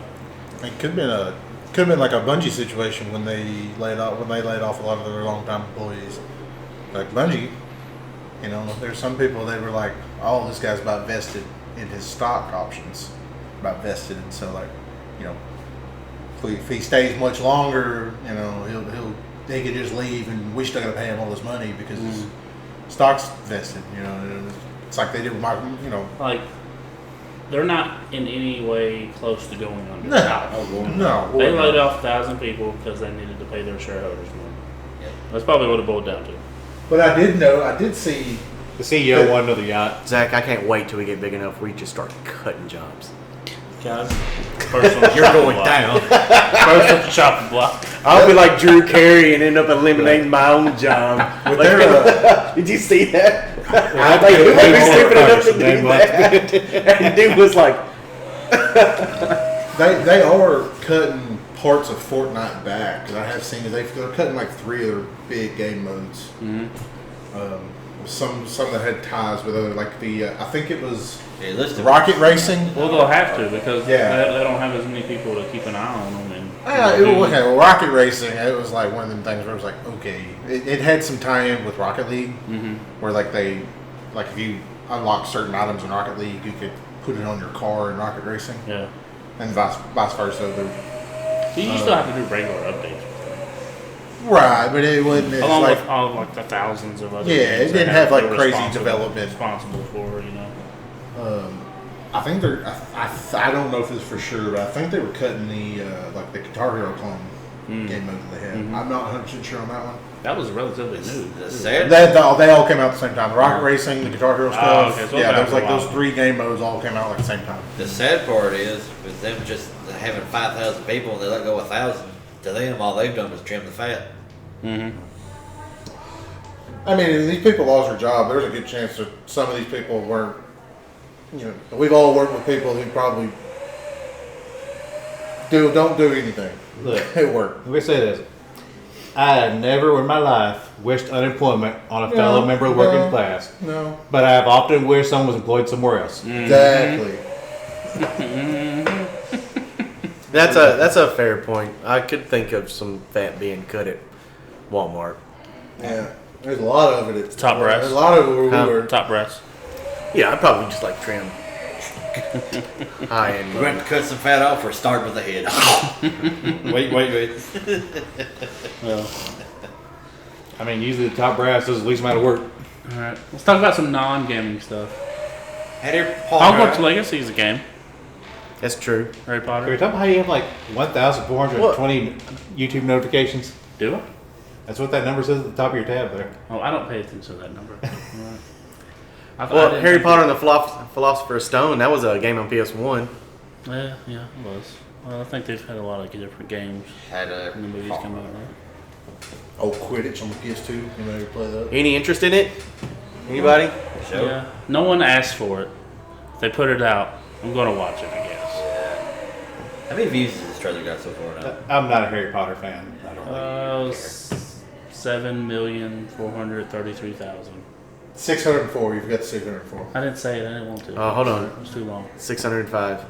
It could have been like a Bungie situation when they laid off a lot of their longtime employees. Like Bungie, there's some people that were like, "Oh, this guy's about vested in his stock options, about vested," and so like, if he stays much longer, he could just leave, and we still got to pay him all this money because his stock's vested. It's like they did with my, Like they're not in any way close to going under. no. They laid off 1,000 people because they needed to pay their shareholders more. Yeah. That's probably what it boiled down to. But I did see. the CEO wanted another yacht. Zach, I can't wait till we get big enough where we just start cutting jobs. Guys, first on You're going down. First on the chopping block. I'll be like Drew Carey and end up eliminating my own job. With Like, their, did you see that? I Like, who would be stupid enough to Congressman, do man, that? And dude was like, They are cutting parts of Fortnite back. 'Cause I have seen they're cutting like 3 of their big game modes. Some that had ties with other like I think it was Yeah, listen. rocket racing. Well, they'll have to because Yeah. they don't have as many people to keep an eye on them. And Well, rocket racing. It was like one of them things where it was like, okay, it had some tie-in with Rocket League, where like if you unlock certain items in Rocket League, you could put it on your car in Rocket Racing, Yeah. and vice versa. So you still have to do regular updates. Right, but it wasn't. It's Along like with all of like the thousands of other Yeah, it games didn't that have, like, they're crazy responsible- development. responsible for, I think they're. I don't know if it's for sure, but I think they were cutting the like the Guitar Hero clone game mode that they had. I'm not 100% sure on that one. That was relatively new. The sad They all came out at the same time. The Rocket Racing, the Guitar Hero stuff. okay, so Yeah, it's there was been like a those while. 3 game modes all came out like at the same time. The sad part is with them just having 5,000 people and they let go 1,000. To them, all they've done is trim the fat. I mean, if these people lost their job, there's a good chance that some of these people weren't. We've all worked with people who probably Don't do anything. Look. It worked. Let me say this. I have never in my life wished unemployment on a fellow member of the working class, No. but I have often wished someone was employed somewhere else. Exactly. That's a fair point. I could think of some fat being cut at Walmart. Yeah. There's a lot of it. It's Top brass. There's a lot of it where Huh? we were. Top brass. Yeah, I'd probably just like trim. High end. We're going to cut some fat off or start with the head. wait. Well, I mean, usually the top brass does the least amount of work. all right. Let's talk about some non-gaming stuff. Harry Hogwarts Potter. Legacy is a game. That's true. Harry Are you Potter. talking about how you have like 1,420 YouTube notifications? Do it? That's what that number says at the top of your tab there. Oh, I don't pay attention to that number. All right. I Well, didn't Harry think Potter and the Philosopher's Stone, that was a game on PS1. Yeah, it was. Well, I think they've had a lot of different games Had a when the movies come out. Right? Oh, Quidditch on the PS2. Anybody ever play that? Any interest in it? Anybody? show. Yeah. No one asked for it. If they put it out, I'm going to watch it, I guess. How many views has this trailer got so far now? I'm not a Harry Potter fan. I don't know. 7,433,000. 604. You've got 604. I didn't say it. I didn't want to. Hold on. It was too long. 605.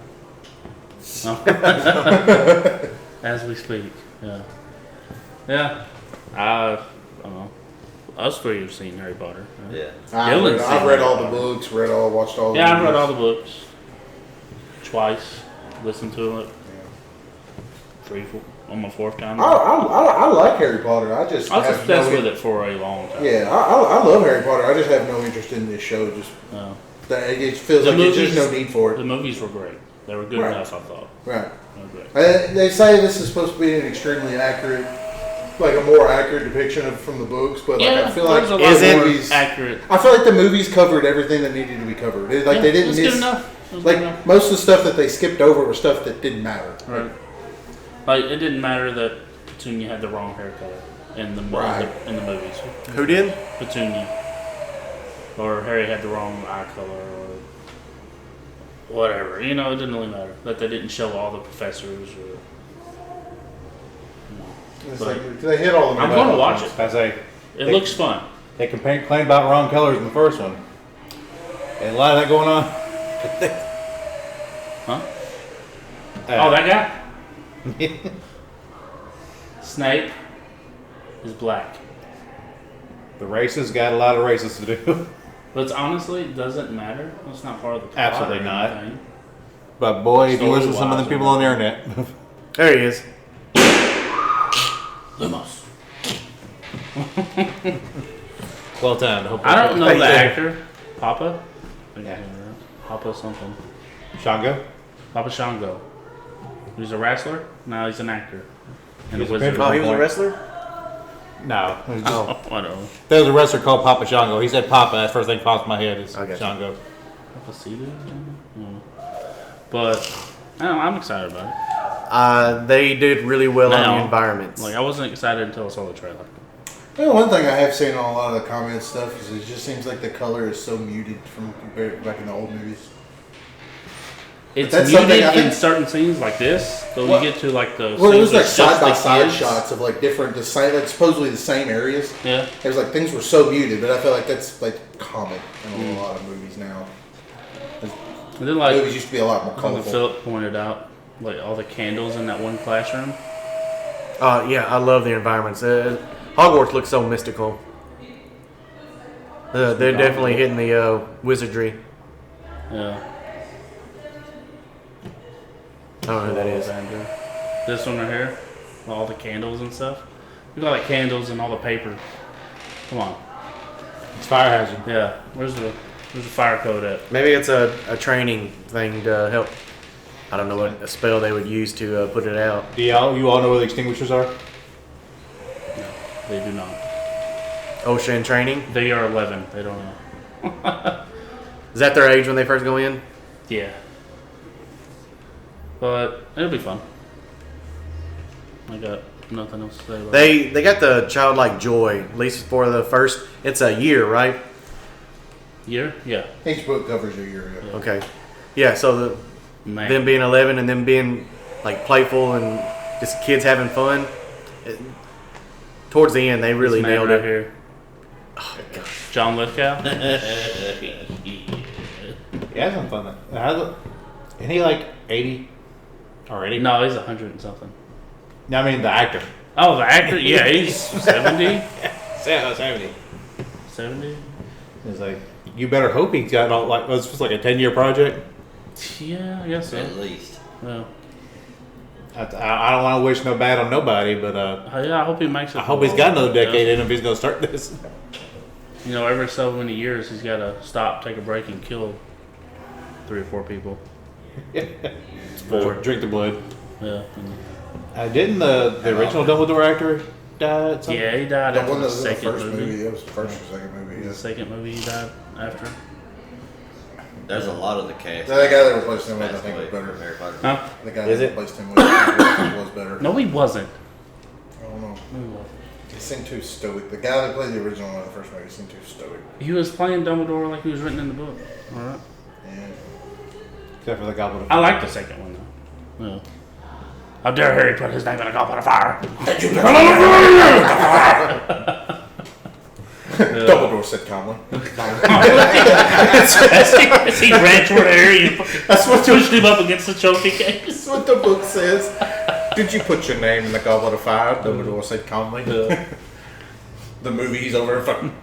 As we speak. Yeah. Yeah. I don't know. Us three have seen Harry Potter. Right? Yeah. Dylan's I've seen read it. all the books. Watched all. Yeah, the I've read movies. all the books. Twice. Listened to it. On my fourth time. I like Harry Potter. I just I was have obsessed no with it for a long time. Yeah, I love Harry Potter. I just have no interest in this show. Just No. that it feels The like there's just movies- no need for The it. movies were great. They were good Right. enough, I thought. Right. They were great. They say this is supposed to be an extremely accurate, like a more accurate depiction of from the books, but like, I feel like there's a the lot Is it more movies. accurate. I feel like the movies covered everything that needed to be covered. They Yeah, didn't it was good miss. enough. It was good Like enough. most of the stuff that they skipped over was stuff that didn't matter. Right. Like it didn't matter that Petunia had the wrong hair color in the Right. in the movies. Who did? Petunia, or Harry had the wrong eye color, or whatever. You know, it didn't really matter that they didn't show all the professors. Or It's But- like, they hit all the. I'm gonna watch it. I say It looks fun. they complained about wrong colors in the first one. And a lot of that going on. Huh? Oh, that guy. Snape is black. The races got a lot of races to do. But it's honestly, it doesn't matter. It's not part of the plot. Absolutely or not. anything. But boy, if you listen to some of the Story-wise, people on the internet, There he is. Lumos. well done. Hope I don't know Thank the you. actor. Papa? Papa something. Shango? Papa Shango. He's a wrestler? Now he's an actor. And He's a a wizard. Oh, he was a wrestler? No. Oh, whatever. There's a wrestler called Papa Shango. He said Papa. That's the first thing that pops in my head is I got you. Shango. Papa Cedo? But I don't know, I'm excited about it. They did really well on Now, the environments. Like I wasn't excited until I saw the trailer. You know, one thing I have seen on a lot of the comment stuff is it just seems like the color is so muted from compared back in the old movies. It's that's muted something I in think- certain scenes like this, but Well- we get to like the Well, it was scenes like with side just by the side kids. shots of like different, like supposedly the same areas. Yeah. It was like things were so muted, but I feel like that's like common in a lot of movies now. And then like Movies used to be a lot more when colorful. Philip pointed out, like all the candles in that one classroom. Yeah, I love the environments. Hogwarts looks so mystical. They're definitely hitting the wizardry. Yeah. I don't know who that is. Ollivander. This one right here, all the candles and stuff. Look at all the candles and all the paper. Come on. It's Fire Hazard. Yeah. Where's the fire code at? Maybe it's a training thing to help. I don't know what a spell they would use to put it out. Do you all know where the extinguishers are? No, they do not. Ocean training. They are 11. They don't know. Is that their age when they first go in? Yeah. But it'll be fun. I got nothing else to say about it. They got the childlike joy, at least for the first. It's a year, right? Year? Yeah. Each book covers a year. Yeah. Okay. Yeah. So Man. them being 11 and them being like playful and just kids having fun. It- towards the end, they really This man nailed right it. here. John Lithgow. Yeah, some fun. Isn't he like 80 already? No, he's 100 and something. No, I mean the actor. Oh, the actor? Yeah, he's 70. 70. 70? It's like, you better hope he's got all, like, it's just like a 10-year project. Yeah, I guess so. At least. Well, I don't want to wish no bad on nobody, but yeah, I hope he makes it. I hope he's got another decade in him if he's going to start this. You know, every so many years, he's got to stop, take a break, and kill 3 or 4 people. Or drink the blood. Yeah. Didn't the original Dumbledore actor die at some Yeah, he died That after one the that was in the second first movie. movie. That was the first or second movie. The Yeah. second movie he died after. There's a lot of the cast. The guy that replaced him with, I passed think, away was better. from Harry Potter. Huh? The guy Is that it? replaced him with I think was better. No, he wasn't. I don't know. No, he wasn't. He seemed too stoic. The guy that played the original one in the first movie seemed too stoic. He was playing Dumbledore like he was written in the book. All right. Yeah. Except for the Goblet of I like the second one though. Yeah. How dare Harry put his name in a goblet of fire? Dumbledore said calmly. As he ran toward Harry, that's what pushed him up against the trophy case. That's what the book says. Did you put your name in the goblet of fire? Dumbledore said calmly. The movie he's over in front.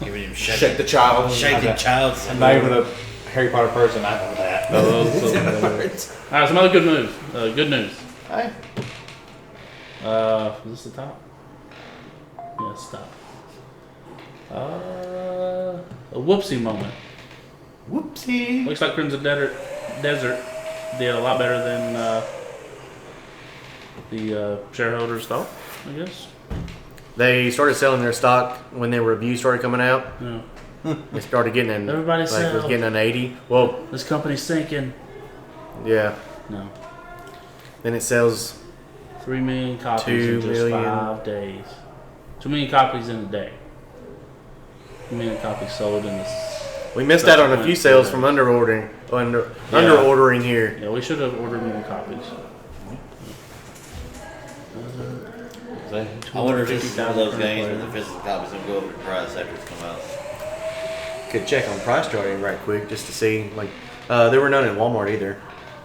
Giving him Shake the child. shaking child. I'm not even a Harry Potter person. I know that. All right, some other good news. Good news. Hey. Is this the top? Yeah, stop. A whoopsie moment. Whoopsie. Looks like Crimson Desert did a lot better than the shareholders thought, I guess. They started selling their stock when their review started coming out. Yeah. They started getting in. Everybody like, it was sell. getting an 80. Well, This company's sinking. yeah. No. Then it sells. 3 million copies 2 in just million. 5 days. 2 million copies in a day. 2 million copies sold in this. We missed out on a few sales from under ordering here. Yeah, we should have ordered more copies. I wonder if this is one of those 250,000 games where the players. physical copies gonna go up in price after it's come out. Could check on price charting right quick just to see. Like, there were none in Walmart either.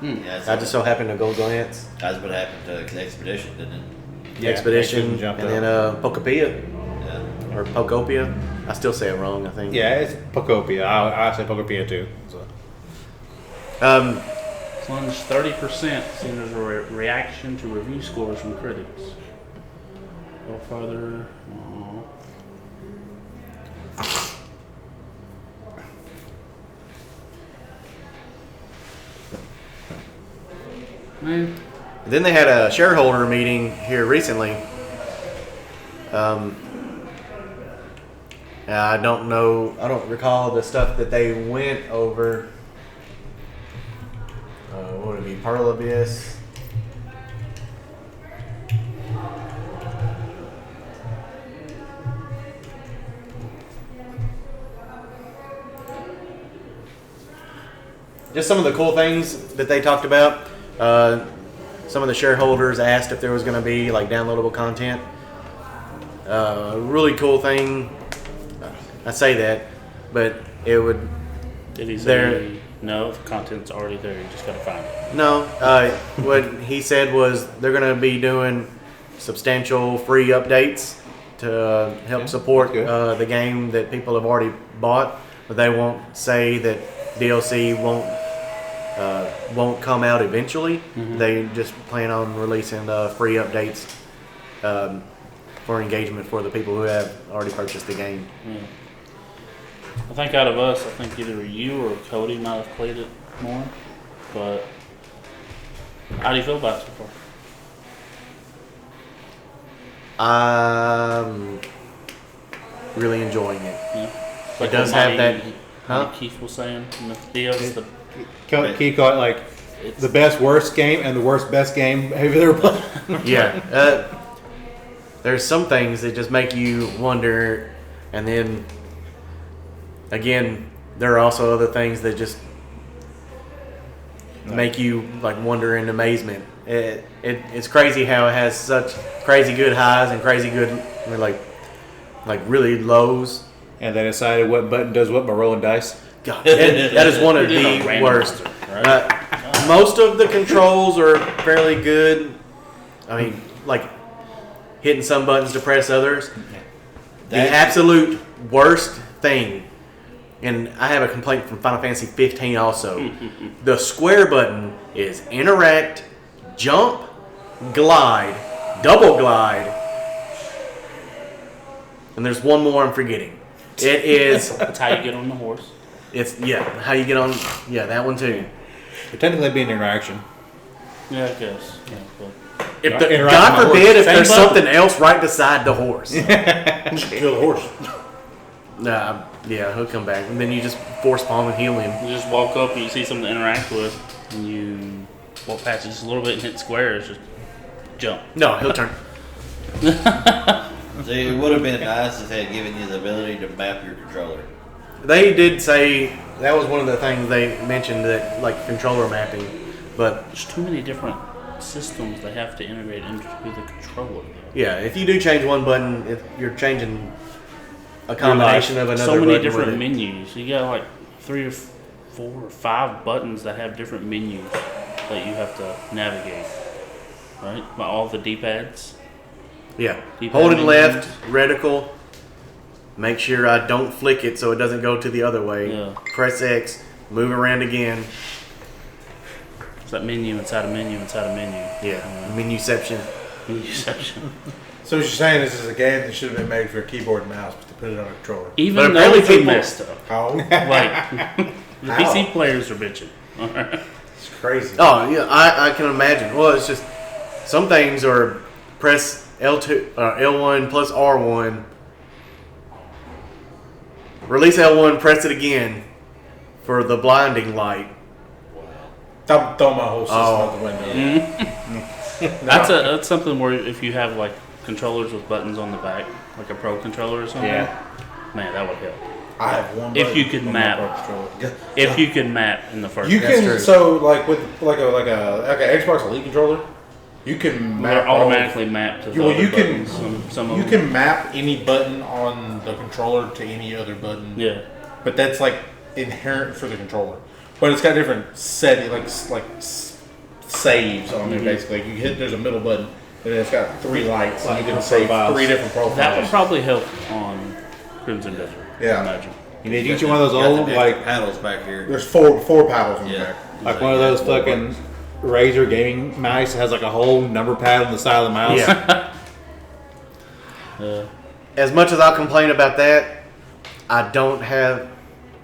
Yeah, I just so happened to go glance. that's what happened to Expedition, didn't it? Yeah, Expedition, Expedition and jumped then Pocopia Yeah. or Pocopia. I still say it wrong. I think. Yeah, it's Pocopia. I say Pocopia too. So. Plunged 30% seen as a reaction to review scores from critics. Go further. Man, Then they had a shareholder meeting here recently. I don't know. I don't recall the stuff that they went over. What would it be? Pearl Abyss. Just some of the cool things that they talked about. Some of the shareholders asked if there was going to be like downloadable content. Really cool thing. I say that, but it would. did he There- say no? The content's already there. You just gotta find it. No, what he said was they're going to be doing substantial free updates to help Yeah, support that's good. the game that people have already bought, but they won't say that DLC won't come out eventually. They just plan on releasing free updates for engagement for the people who have already purchased the game. Yeah. I think out of us, I think either you or Cody might have played it more. But how do you feel about it so far? I'm really enjoying it. Yeah. It does have that- Huh? Keith was saying in the video, it's the Keith called it like the best worst game and the worst best game have you ever played? Yeah. There's some things that just make you wonder, and then again, there are also other things that just make you like wonder in amazement. It's crazy how it has such crazy good highs and crazy good like really lows. And they decided what button does what by rolling dice. God, that is one of You did a the worst. randomizer, right? Most of the controls are fairly good. I mean, like hitting some buttons to press others. The absolute worst thing, and I have a complaint from Final Fantasy 15 also. The square button is interact, jump, glide, double glide, and there's one more I'm forgetting. It is. That's how you get on the horse. It's how you get on. Yeah, that one too. It'd technically be an interaction. Yeah, I guess. Yeah, but If Interact with God my forbid if Same there's button. something else right beside the horse. Kill the horse. Nah, yeah, he'll come back, and then you just force palm and heal him. you just walk up and you see something to interact with, and you walk past it just a little bit and hit squares, just jump. No, he'll turn. See, it would have been nice if they had given you the ability to map your controller. They did say that was one of the things they mentioned, that like controller mapping, but There's too many different systems they have to integrate into the controller. yeah, if you do change one button, if you're changing a combination of another so many button different with it. menus. You got like 3 or 4 or 5 buttons that have different menus that you have to navigate. Right? By all the D-pads. Yeah, D-pad holding menus. left, reticle. Make sure I don't flick it so it doesn't go to the other way. Yeah. Press X, move around again. It's that menu inside a menu inside a menu. Yeah, menuception. Menu section. So what you're saying is, this is a game that should have been made for a keyboard and mouse, but to put it on a controller. But Even though apparently it's people- messed up. How? Like, the How? PC players are bitching. Alright. It's crazy. Oh yeah, I can imagine. Well, it's just some things are press L2, L1 plus R1. Release L1, press it again for the blinding light. I'm throwing my whole system Oh. out the window. That's something where if you have like controllers with buttons on the back, like a pro controller or something, Yeah. man, that would help. I have one. If button you could on my map. Pro controller. If you could map in the first, You That's can true. so like with like a Xbox Elite controller, you can map they're all- automatically mapped to the Well, other you can- buttons. Some of You them. can map any button on the controller to any other button. Yeah. But that's like inherent for the controller. But it's got different setting, saves on there. Basically, you hit there's a middle button, and then it's got 3 lights, and you can save profiles. 3 different profiles. That would probably help on Crimson Desert. Yeah. I imagine. You need each one of those You got old, the like paddles back here. There's four paddles on the Yeah. back. like one of those fucking Razer gaming mice that has like a whole number pad on the side of the mouse. Yeah. As much as I'll complain about that, I don't have.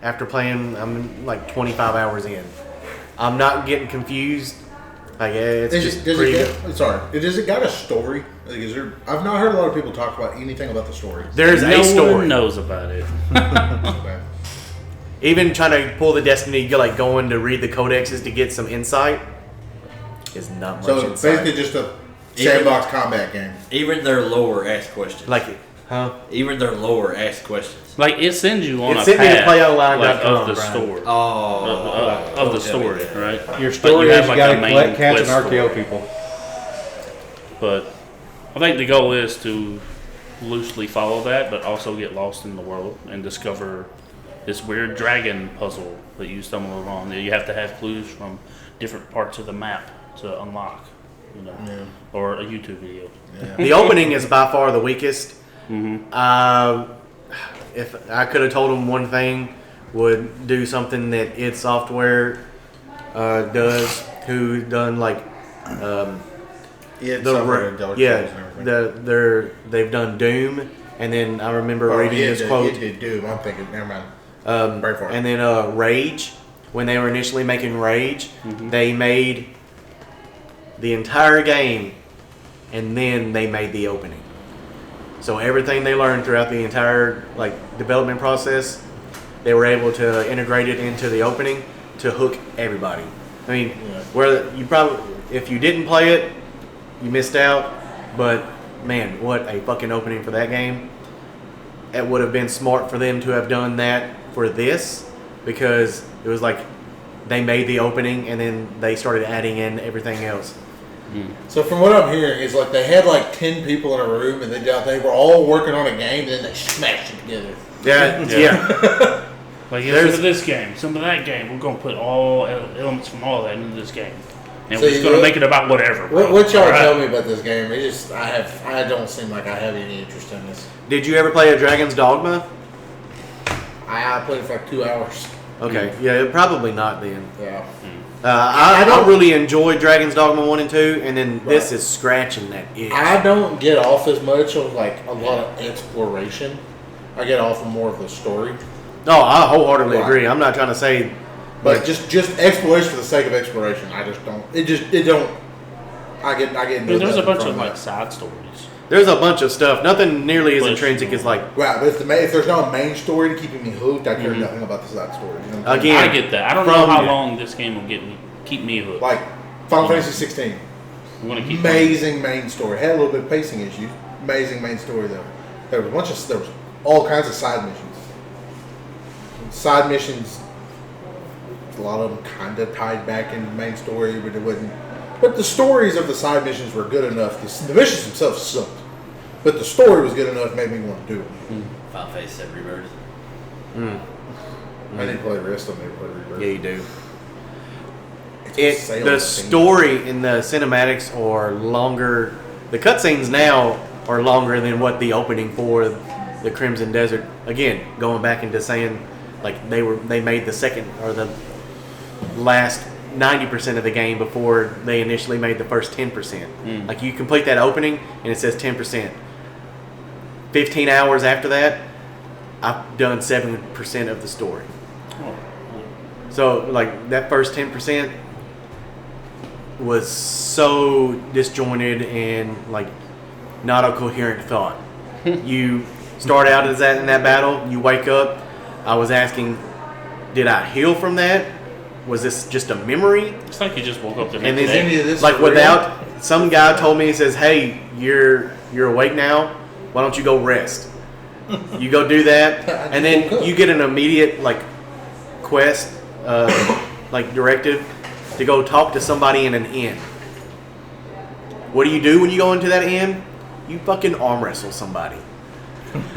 After playing, I'm like 25 hours in. I'm not getting confused. Like it's just pretty good. Does it got a story? Like, is there? I've not heard a lot of people talk about anything about the story. There's No a story. one knows about it. Okay. Even trying to pull the Destiny, like going to read the codexes to get some insight, is not much So it's insight. basically just a sandbox combat game. Even their lore asks questions. Like it, huh? Even their lore asks questions. Like it sends you on It a sent me to path playonline.com, like, of the Brian. story. Oh, Of the don't tell me story, that. right? Your But story you is have, you like, gotta a main collect cats and quest RKO story. people. But I think the goal is to loosely follow that, but also get lost in the world and discover this weird dragon puzzle that you stumble upon. That you have to have clues from different parts of the map to unlock, you know, or a YouTube video. The opening is by far the weakest. Mm-hmm. If I could have told them one thing, would do something that id Software does, who done like they've done Doom, and then I remember reading this quote. It did Doom. I'm thinking, never mind. Very far. And then Rage, when they were initially making Rage, they made the entire game, and then they made the opening. So everything they learned throughout the entire development process, they were able to integrate it into the opening to hook everybody. I mean, where you probably, if you didn't play it, you missed out. But man, what a fucking opening for that game! It would have been smart for them to have done that for this, because it was like they made the opening and then they started adding in everything else. So from what I'm hearing is like they had like 10 people in a room and they were all working on a game and then they smashed it together. Yeah, yeah. Like, yeah, some of this game, some of that game. We're gonna put all elements from all that into this game, and So we're just gonna make it about whatever. Bro. What y'all All right? tell me about this game? I don't seem like I have any interest in this. Did you ever play a Dragon's Dogma? I played it for like 2 hours. Okay, yeah, probably not then. Yeah. I I don't- really enjoyed Dragon's Dogma 1 and 2, and then this Right. is scratching that itch. I don't get off as much of like a lot of exploration. I get off of more of the story. No, I wholeheartedly Right. agree. I'm not trying to say, But like, just exploration for the sake of exploration, I just don't. It don't. I get. I mean, there's a nothing bunch from of that. like side stories. there's a bunch of stuff. Nothing nearly as But- intrinsic as like, Right, but if there's no main story to keep me hooked, I care nothing about the side story. You know what I'm saying? Again, I get that. I don't know from- how long this game will keep me hooked. Like Final Fantasy 16, I'm gonna keep amazing main story. Had a little bit of pacing issues. Amazing main story though. There was all kinds of side missions. Side missions, a lot of them kind of tied back into the main story, but it wasn't. But the stories of the side missions were good enough. The missions themselves sucked, but the story was good enough, made me want to do it. Final Fantasy 7 Rebirth. I didn't play the rest of them. They played Rebirth. yeah, you do. It's a The sales thing. story in the cinematics are longer. The cutscenes now are longer than what the opening for the Crimson Desert. Again, going back into saying like they made the second or the last 90% of the game before they initially made the first 10%. Like you complete that opening and it says 10%. 15 hours after that, I've done 7% of the story. Oh, So like that first 10% was so disjointed and like not a coherent thought. You start out as that in that battle, you wake up. I was asking, did I heal from that? Was this just a memory? it's like you just woke up the And next then any of day. this like for real? without some guy told me, he says, "Hey, you're awake now. Why don't you go rest?" You go do that, and then you get an immediate like quest, like directive to go talk to somebody in an inn. What do you do when you go into that inn? You fucking arm wrestle somebody.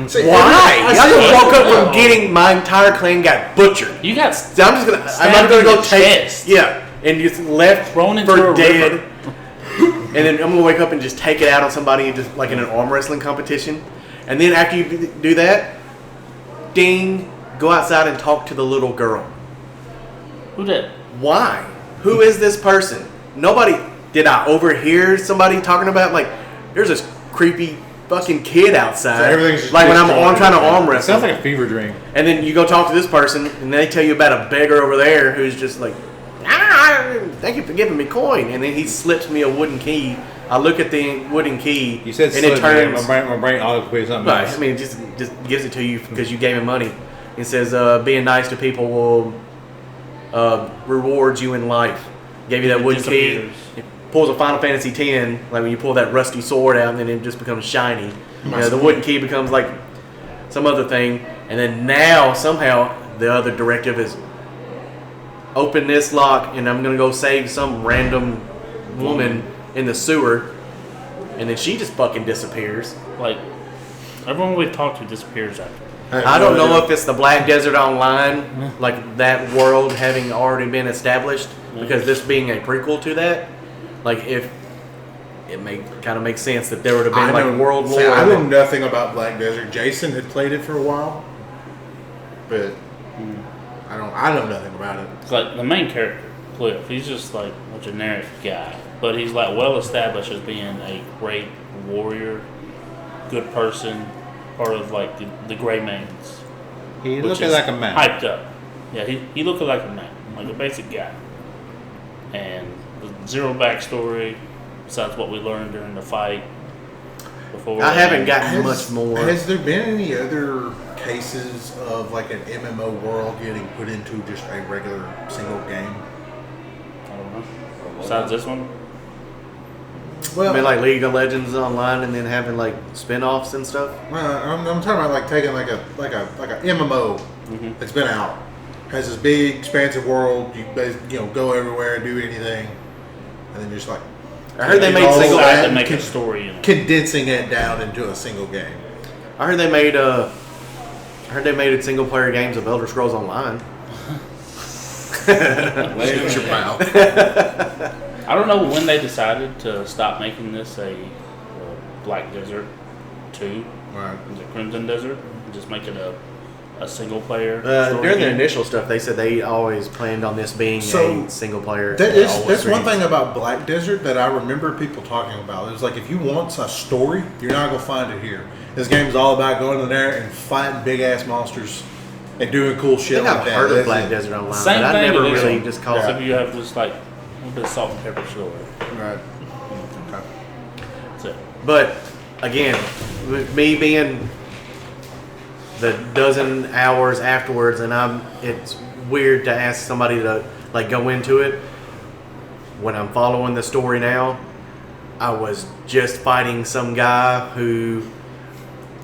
See, Why? I see just what- woke up from getting my entire clan got butchered. You got So I'm just gonna. I'm Stabbed not gonna in go the take. chest. Yeah, and just left Thrown into for a dead. river. And then I'm gonna wake up and just take it out on somebody, and just like in an arm wrestling competition. And then after you do that, ding, go outside and talk to the little girl. Who did? Why? Who is this person? Nobody. Did I overhear somebody talking about like? There's this creepy fucking kid outside. So everything's just like when I'm disjointed. trying to arm It wrestle. sounds like a fever dream. And then you go talk to this person, and they tell you about a beggar over there who's just like, thank you for giving me coin. And then he slips me a wooden key. I look at the wooden key, You said and it turns. my brain automatically something Right, else. I mean, it just gives it to you because you gave him money. It says, being nice to people will reward you in life. Gave you that It wooden key. disappears. It pulls a Final Fantasy X, like when you pull that rusty sword out, and then it just becomes shiny. You know, the wooden key becomes like some other thing, and then now somehow the other directive is open this lock, and I'm gonna go save some random woman in the sewer, and then she just fucking disappears. Like, everyone we've talked to disappears after. I don't know if it's the Black Desert Online, like that world having already been established, because this being a prequel to that, like if it kind of makes sense that there would have been like World War. I know nothing about Black Desert. Jason had played it for a while, but I know nothing about it. It's like the main character, Cliff. He's just like a generic guy, but he's like well established as being a great warrior, good person, part of like the Grey Mains. He which looking is like a man. Hyped up. Yeah, he looked like a man, like a basic guy. And the zero backstory, besides what we learned during the fight. Before I haven't and- gotten much more. Has there been any other cases of like an MMO world getting put into just a regular single game? I don't know. Besides this one, Well, I mean, like League of Legends Online, and then having like spin-offs and stuff. I'm talking about like taking like a MMO Mm-hmm. that's been out has this big, expansive world. You go everywhere and do anything, and then just like I heard they made all single. that to make a con- story. You know. condensing it down into a single game. I heard they made I heard they made single player games of Elder Scrolls Online. Wait a It's your minute. pal. I don't know when they decided to stop making this a Black Desert 2. Right. Is it Crimson Desert? Just make it a single player. story During the game? initial stuff, they said they always planned on this being So, a single player. That's one thing about Black Desert that I remember people talking about. It was like, if you want a story, you're not going to find it here. This game is all about going in there and fighting big ass monsters and doing cool I shit think like I've that. heard of That's Black it. Desert Online, Same but I thing never with this really one. just called Except it. you have just like a little bit of salt and pepper story. Right. Okay. That's it. But again, with me being the dozen hours afterwards, and it's weird to ask somebody to like go into it. When I'm following the story now, I was just fighting some guy who,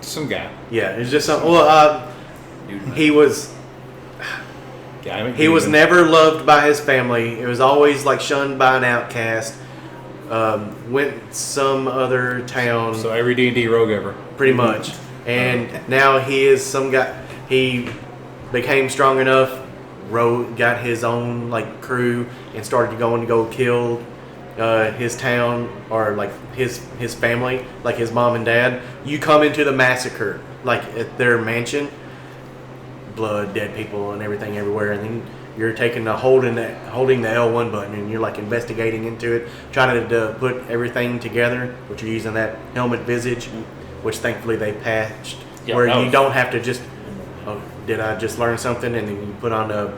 Some guy. yeah, it's just some. Well, he was he was never loved by his family. It was always like shunned by an outcast. Went some other town. So every D&D rogue ever. Pretty much. And now he is some guy. He became strong enough, got his own like crew, and started going to go kill his town or like his family, like his mom and dad. You come into the massacre, like at their mansion, blood, dead people, and everything everywhere, and then you're taking holding the L1 button, and you're like investigating into it, trying to put everything together. Which you're using that helmet visage, which thankfully they patched, Yeah, where that you was- don't have to just, oh, did I just learn something? And then you put on a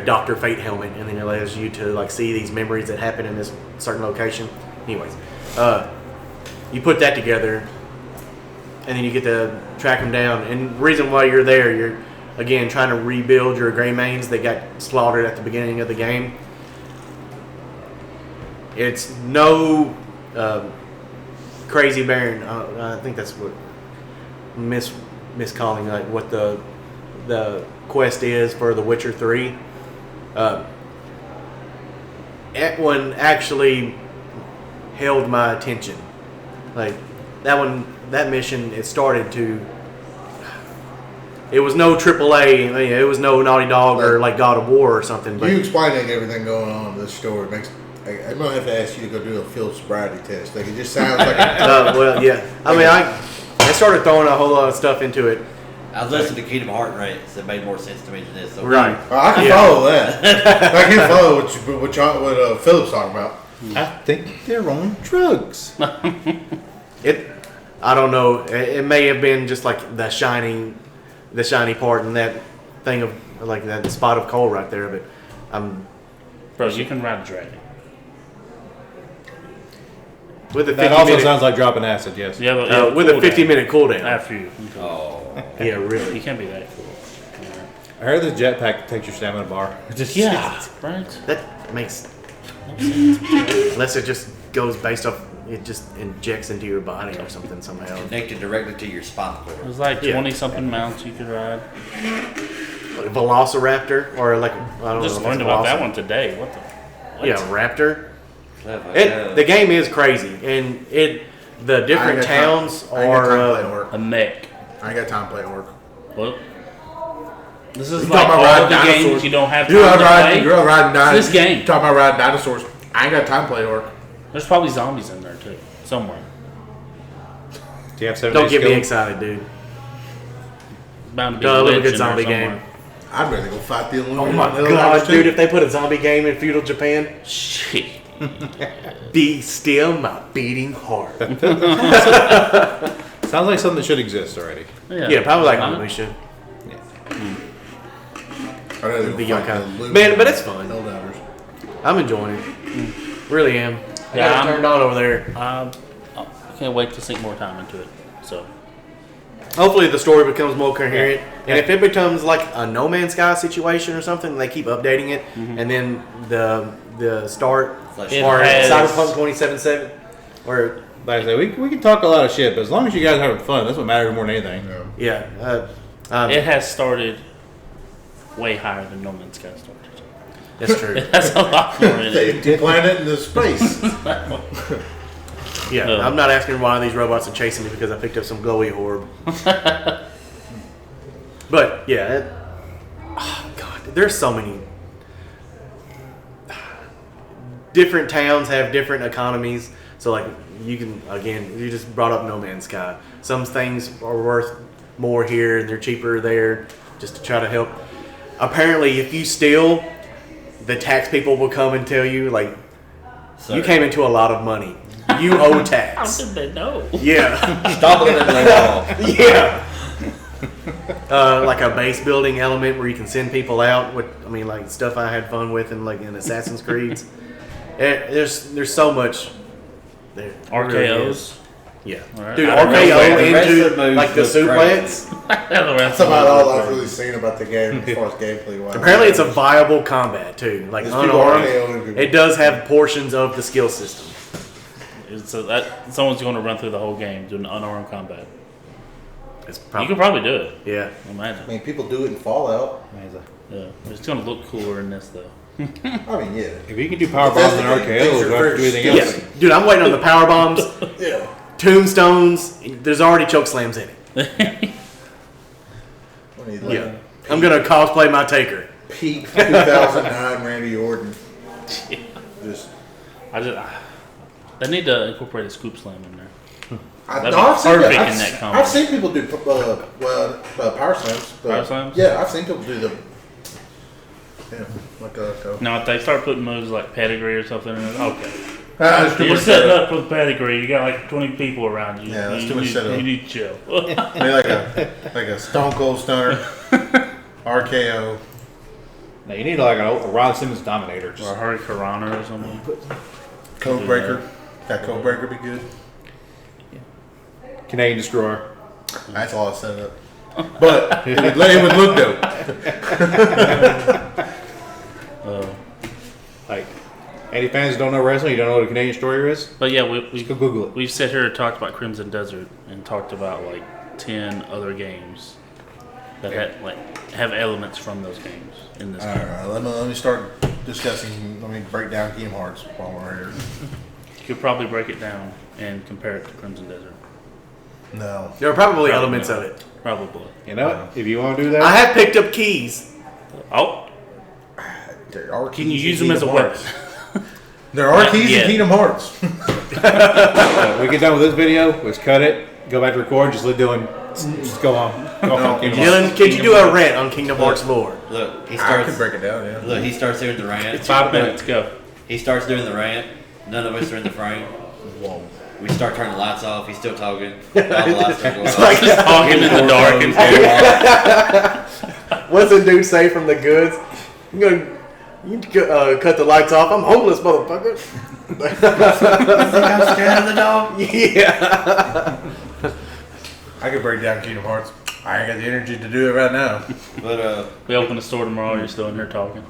Dr. Fate helmet, and then it allows you to like see these memories that happen in this certain location. Anyways, you put that together, and then you get to track them down. And the reason why you're there, you're again trying to rebuild your Greymanes that got slaughtered at the beginning of the game. It's no Crazy Baron. I think that's what miscalling like what the quest is for The Witcher 3. That one actually held my attention. Like that mission, it started to. It was no AAA. I mean, it was no Naughty Dog or like God of War or something. But You explaining everything going on in this story makes. I'm gonna have to ask you to go do a field sobriety test. Like, it just sounds like well, yeah. I mean, I started throwing a whole lot of stuff into it. I was listening to Kingdom Hearts Race. It made more sense to me than this. So Right. I can Yeah. follow that. I can follow what Philip's talking about. I think they're on drugs. I don't know. It may have been just like the shiny part and that thing of like that spot of coal right there. But Bro, you can ride a dragon. with a That 50 also minute, sounds like dropping acid, yes. You have a with a cooldown 50-minute cooldown. after you. Oh. Yeah, really. You can't be that cool. I heard the jetpack takes your stamina bar. Just Yeah, right. That makes no sense. Unless it just goes based off. It just injects into your body or something somehow. Connected directly to your spinal It cord. was like Yeah. 20 something mounts you could ride. Velociraptor or like I don't Just know. if learned it's about that Velociraptor. one today. What the? What? Yeah, raptor. Clever. The game is crazy, and the different towns I ain't got time to play are. at work. A mech. I ain't got time to play at work. What? This is You like talking about all riding the dinosaurs? games you don't have time You're to riding play. dinosaurs. This game. Talking about riding dinosaurs. I ain't got time to play at work. There's probably zombies in there too, somewhere. Do you have 7 Don't days get me skill? excited, dude. Bound to be Duh, a look at glitch good in zombie there game. somewhere. I'd rather go fight the Oh Illuminati. my god, dude! If they put a zombie game in feudal Japan, Shit. be still my beating heart. Sounds like something that should exist already. Yeah, probably like Huh? Militia. I'd rather go Be fight kind the of- Illuminati. Man, but it's fun. Helldivers. I'm enjoying it. Really am. I Yeah, got it I'm- turned on over there. I can't wait to sink more time into it. So Hopefully the story becomes more coherent, and if it becomes like a No Man's Sky situation or something, they keep updating it, and then the start Flesh It or has- Cyberpunk 2077 or Like I said, we can talk a lot of shit, but as long as you guys are having fun, that's what matters more than anything. Yeah. yeah, it has started way higher than No Man's Sky Star Troopers. That's true. That's a lot more in it. They planet into space. Yeah, I'm not asking why these robots are chasing me because I picked up some glowy orb. But yeah, oh God, there's so many. Different towns have different economies, so like you can again, you just brought up No Man's Sky. Some things are worth more here and they're cheaper there, just to try to help. Apparently, if you steal, the tax people will come and tell you like So, you came into a lot of money. You owe How tax. did they know? Yeah. stop it in the wall. Yeah. Like a base building element where you can send people out. Like stuff I had fun with in Assassin's Creeds. There's so much. There really is. RKOs. Yeah, Alright. dude. I don't know RKO where the rest of the into moves like the look soup crazy. plants. That's about all I've really seen about the game as far as gameplay wise. Apparently, it's a viable combat too. Like There's people RKO unarmed, into- it does have portions of the skill system. So that someone's going to run through the whole game doing unarmed combat. It's You probably could probably do it. yeah. Imagine. I mean, people do it in Fallout. Yeah, it's going to look cooler in this though. I mean, yeah. If you can do power bombs and Bethesda RKOs, makes you your don't have to do first anything else. Yeah, dude. I'm waiting on the power bombs, Yeah. tombstones. There's already choke slams in it. We need Yeah. like I'm gonna cosplay my Taker. peak 2009 Randy Orton. Just. They need to incorporate a scoop slam in there. That'd be I've seen perfect that. in that combo. I've seen people do power slams. Power slams? Yeah, I've seen people do them. Yeah, like a. Now, if they start putting moves like pedigree or something, okay. It's too You're much setting setup. up with pedigree. You got like 20 people around you. Yeah, that's you too much need, setup. You need to chill. Maybe like a Stone Cold Stunner, RKO. Now you need like a Ron Simmons Dominator. Or a Just, Hurricanrana or something. Code Breaker. That Code Breaker be good. Canadian Destroyer. That's all I set up. But it would look dope. Like, any fans who don't know wrestling, you don't know what a Canadian Destroyer is? But yeah, Just go Google it. we've sat here and talked about Crimson Desert and talked about like 10 other games that have elements from those games in this All game. right, let me start discussing. Let me break down Kingdom Hearts while we're here. You could probably break it down and compare it to Crimson Desert. No. There are probably Probably elements not. of it. Probably. You know what? If you want to do that, I have picked up keys. Oh, There are can you keys use in them as a Kingdom weapon? Hearts. There are keys yet. in Kingdom Hearts. we get done with this video, let's cut it, go back to record, just let Dylan just go on. Go on. Kingdom Hearts. Dylan, could you do a rant on Kingdom Hearts lore? Look, he I starts. could break it down, yeah. Look, he starts doing the rant. 5 minutes, go. He starts doing the rant. None of us are in the frame. Whoa. We start turning the lights off. He's still talking. All the lights start going off. Just talking in the dark and What's the dude say from the goods? You cut the lights off. I'm homeless, motherfucker. I'm scared of the dog. Yeah. I could break down Kingdom Hearts. I ain't got the energy to do it right now. But we open the store tomorrow. You're still in here talking.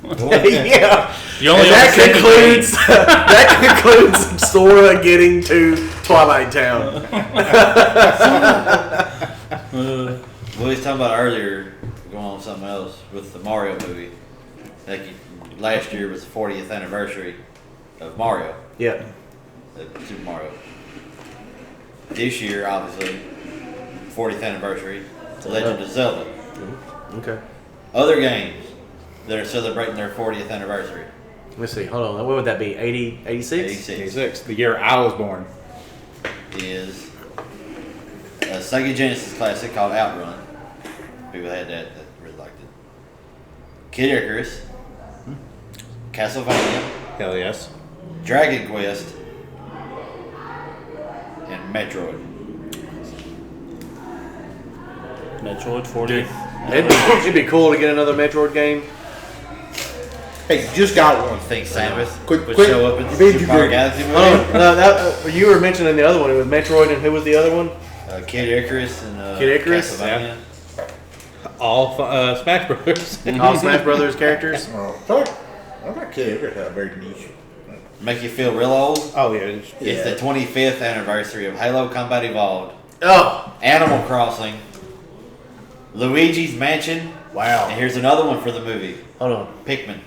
Yeah. You only And that own 7 concludes that concludes Sora getting to Twilight Town. what he's talking about earlier, going on something else with the Mario movie. Like last year was the 40th anniversary of Mario, Yeah. Super Mario. This year, obviously, 40th anniversary, The Legend of Zelda. Okay. Other games that are celebrating their 40th anniversary. Let's see. Hold on. What would that be? 80, 86? 86 86, the year I was born. is a Sega Genesis classic called Outrun. People had that really liked it. Kid Icarus, Castlevania, Hell yes. Dragon Quest, and Metroid. Metroid 40th. It'd be cool to get another Metroid game. Hey, you just got one. Think Samus Quick- would quick. show up in You made Super you Mario good. Galaxy movie. You were mentioning the other one. It was Metroid, and who was the other one? Kid Icarus and Kid Icarus? Castlevania. All Smash Brothers. All Smash Brothers characters. Oh, sorry. I thought Kid Icarus had a very niche. Make you feel real old. Oh yeah. It's the 25th anniversary of Halo Combat Evolved, Oh, Animal Crossing, Luigi's Mansion, Wow. And here's another one for the movie Hold on. Pikmin.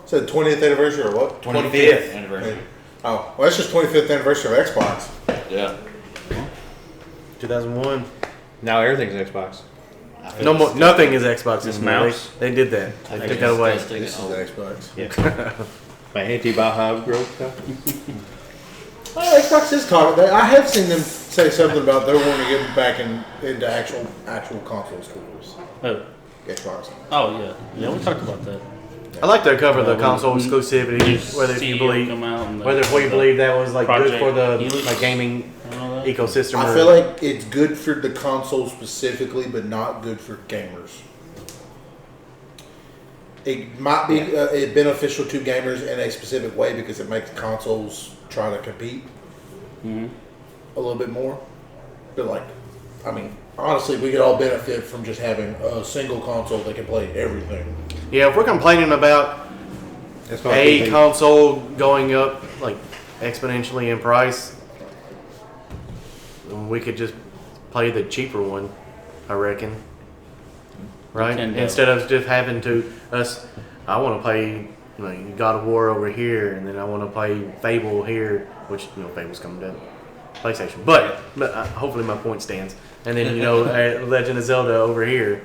So 20th anniversary or what? 25th anniversary. Oh, well, that's just 25th anniversary of Xbox. Yeah. 2001. Now everything's Xbox. No more. Nothing is Xbox This anymore. mouse? They did that. They took that away. This is Xbox. Yeah. My anti-Baja growth stuff. Oh, Xbox is talking. I have seen them say something about they want to get back into actual console exclusives. Oh, Xbox. yeah, we talked about that. I like to cover the Well, console when exclusivity, whether if you CEO believe come out and whether if we believe that was like good for the Project like gaming and all that. ecosystem. I or- feel like it's good for the console specifically, but not good for gamers. It might be beneficial to gamers in a specific way because it makes consoles try to compete a little bit more. But like, I mean, honestly, we could all benefit from just having a single console that can play everything. yeah, if we're complaining about That's my a thing. console going up like exponentially in price, we could just play the cheaper one, I reckon. Right? Nintendo. Instead of just having to I want to play God of War over here, and then I want to play Fable here, which Fable's coming to PlayStation. But hopefully my point stands. And then Legend of Zelda over here,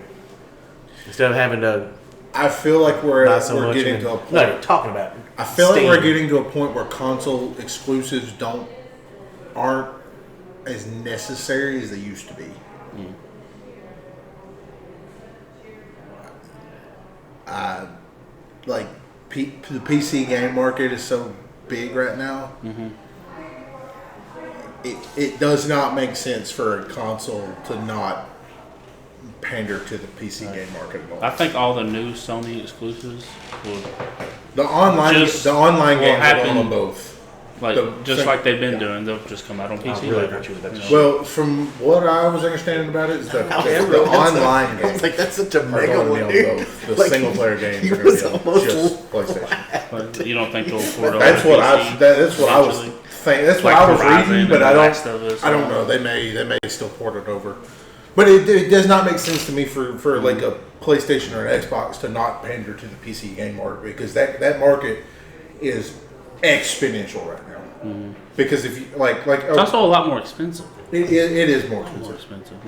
instead of having to I feel like we're buy so much. getting and- to a point. No, you're talking about. I feel like Steam. we're getting to a point where console exclusives aren't as necessary as they used to be. Like the PC game market is so big right now. It does not make sense for a console to not pander to the PC game market at all. I think all the new Sony exclusives will The online Just games are happen- on both. just like they've been doing. They'll just come out on PC. really later, hurt you with that you know. shit. Well, from what I was understanding about it, is that the online games like that's such a are mega going to one, be dude. on both. The Like, single player games he are going was to be on almost just PlayStation. But you don't think they'll afford That's what that's what I was eventually? thinking. That's what Like I was Horizon reading, but and I The Last don't. of Us I don't and know. all They may still port it over, but it does not make sense to me for like a PlayStation or an Xbox to not pander to the PC game market because that market is exponential right now. Because if you It's also a lot more expensive. it is more More expensive. expensive.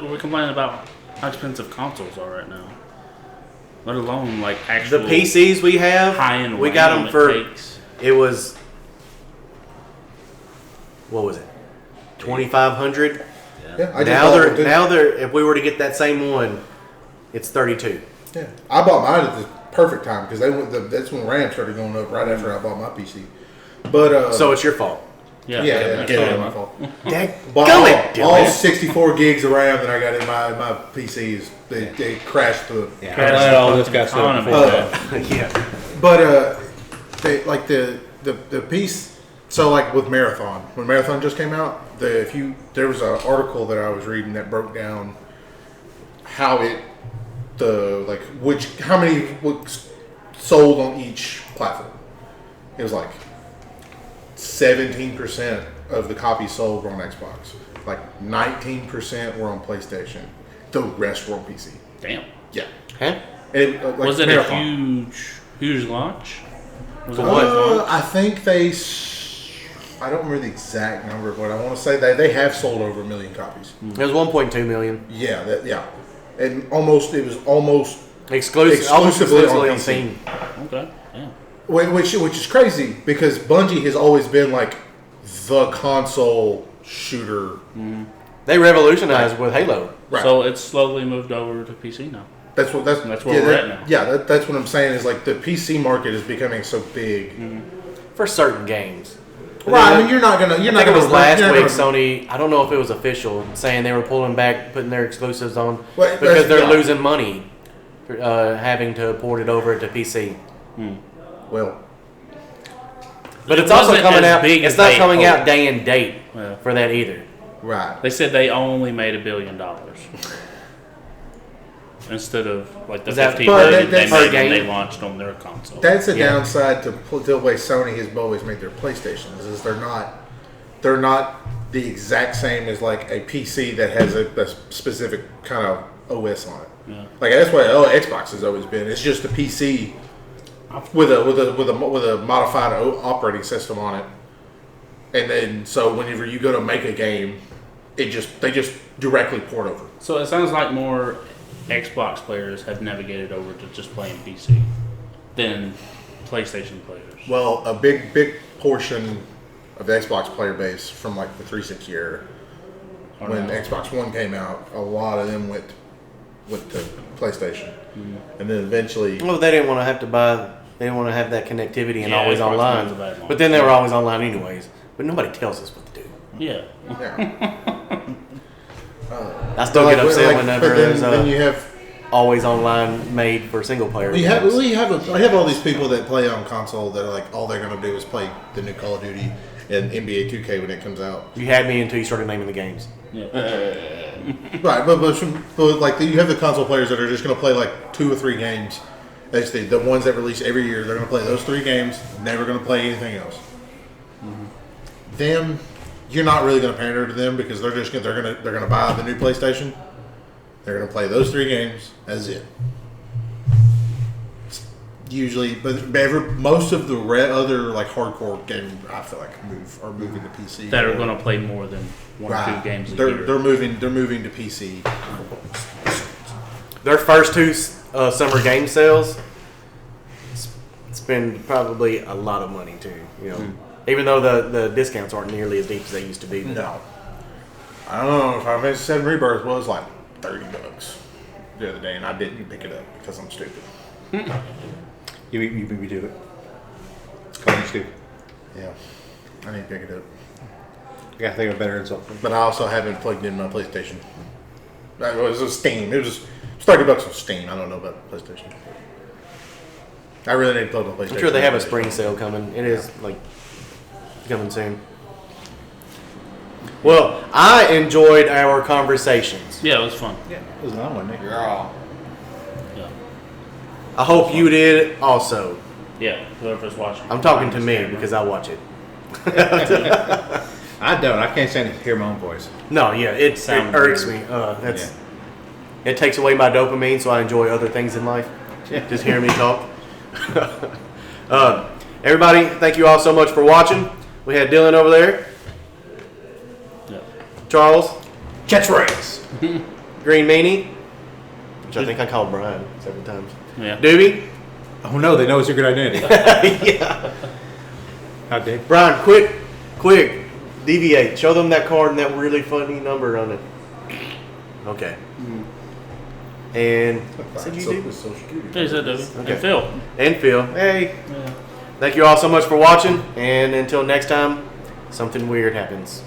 We're complaining about how expensive consoles are right now. Let alone like actual The PCs we have, high-end we got RAM them for. it takes. It was. What was it? 2,500. Yeah, I just Now bought they're one, too. now they're. If we were to get that same one, it's 32. Yeah, I bought mine at the perfect time because that's when RAM started going up right after I bought my PC. But So it's your fault. Yeah, yeah, that's yeah, all my right. fault. Dang, But Dylan. all 64 gigs of RAM that I got in my PCs, they crashed through. Yeah, I'm Crash glad the all this fucking got said economy. before. yeah. But they like the piece. So like with Marathon, when Marathon just came out, there was an article that I was reading that broke down how how many was sold on each platform. It was like 17% of the copies sold were on Xbox. Like 19% were on PlayStation. The rest were on PC. Damn. Yeah. Huh? Was it Marathon. a huge launch? Was it a big launch? I think I don't remember the exact number, but I want to say they have sold over 1 million copies. It was 1.2 million. Yeah, and it was almost Exclusively on Exclusively on Steam. Okay. Yeah. which is crazy because Bungie has always been like the console shooter. They revolutionized with Halo. Right. So it's slowly moved over to PC now. That's where yeah, we're at now. Yeah, that's what I'm saying is like the PC market is becoming so big. For certain games. Right. I mean, you're not I gonna. think it was last week Sony, I don't know if it was official, saying they were pulling back, putting their exclusives on Well, because they're yeah. losing money for, having to port it over to PC. Well, But It it's also wasn't coming as out. big It's as not they coming out hoped. day and date Yeah. for that either. right. They said they only made $1 billion instead of like the Is that 15 per- million they that's made per when they game? launched on their console. That's a Yeah. downside to the way Sony has always made their PlayStations. Is they're not the exact same as like a PC that has a specific kind of OS on it. Yeah. Like that's what Xbox has always been. It's just a PC with a modified operating system on it. And then so whenever you go to make a game, they just directly port over. So it sounds like more Xbox players have navigated over to just playing PC than PlayStation players. Well, a big portion of the Xbox player base from like the 360 era, Or when no. Xbox One came out, a lot of them went to PlayStation, and then eventually, Well, they didn't want to have to buy. They didn't want to have that connectivity and Yeah, always Xbox online. One's a bad one. But then they were always online anyways. But nobody tells us what to do. Yeah. yeah. I still get upset whenever But there's then you have always online made for single player. I games. have all these people that play on console that are like all they're gonna do is play the new Call of Duty and NBA 2K when it comes out. You had me until you started naming the games. Yeah. Right, but like you have the console players that are just gonna play like 2 or 3 games. That's the ones that release every year. They're gonna play those 3 games. Never gonna play anything else. Them, you're not really gonna pander to them because they're gonna buy the new PlayStation. They're gonna play those 3 games. That's it. Usually, but most of the other like hardcore games, I feel like are moving to PC. That are going to play more than 1 or 2 games a year. They're moving to PC. Their first 2 summer game sales spend probably a lot of money too. You know, even though the discounts aren't nearly as deep as they used to be. No, I don't know if Final Fantasy VII Rebirth was like $30 the other day, and I didn't pick it up because I'm stupid. You beat me to it. Call me stupid. Yeah, I didn't pick it up. I gotta think of a better insult. But I also haven't plugged in my PlayStation. It was a Steam. It was $30 on Steam. I don't know about PlayStation. I really need to plug my PlayStation. I'm sure they have a spring sale coming. It is like coming soon. Well, I enjoyed our conversations. Yeah, it was fun. Yeah, it was another one, Nick. Girl. Yeah. I hope you did also. Yeah, whoever's watching. I'm talking to me because I watch it. I don't. I can't stand to hear my own voice. No, yeah, it Sounds irks weird. me. It takes away my dopamine, so I enjoy other things in life. Just hear me talk. Everybody, thank you all so much for watching. We had Dylan over there, Yeah. Charles, Catchphrase. Green Meanie, which I think I called Brian several times. Yeah. Doobie, Oh no, they know it's your good identity. yeah. How dare? Brian, quick, deviate. Show them that card and that really funny number on it. Okay. And said you do. Social Security. Yeah, he said that. Okay. And Phil. And Phil. Hey. Yeah. Thank you all so much for watching, and until next time, something weird happens.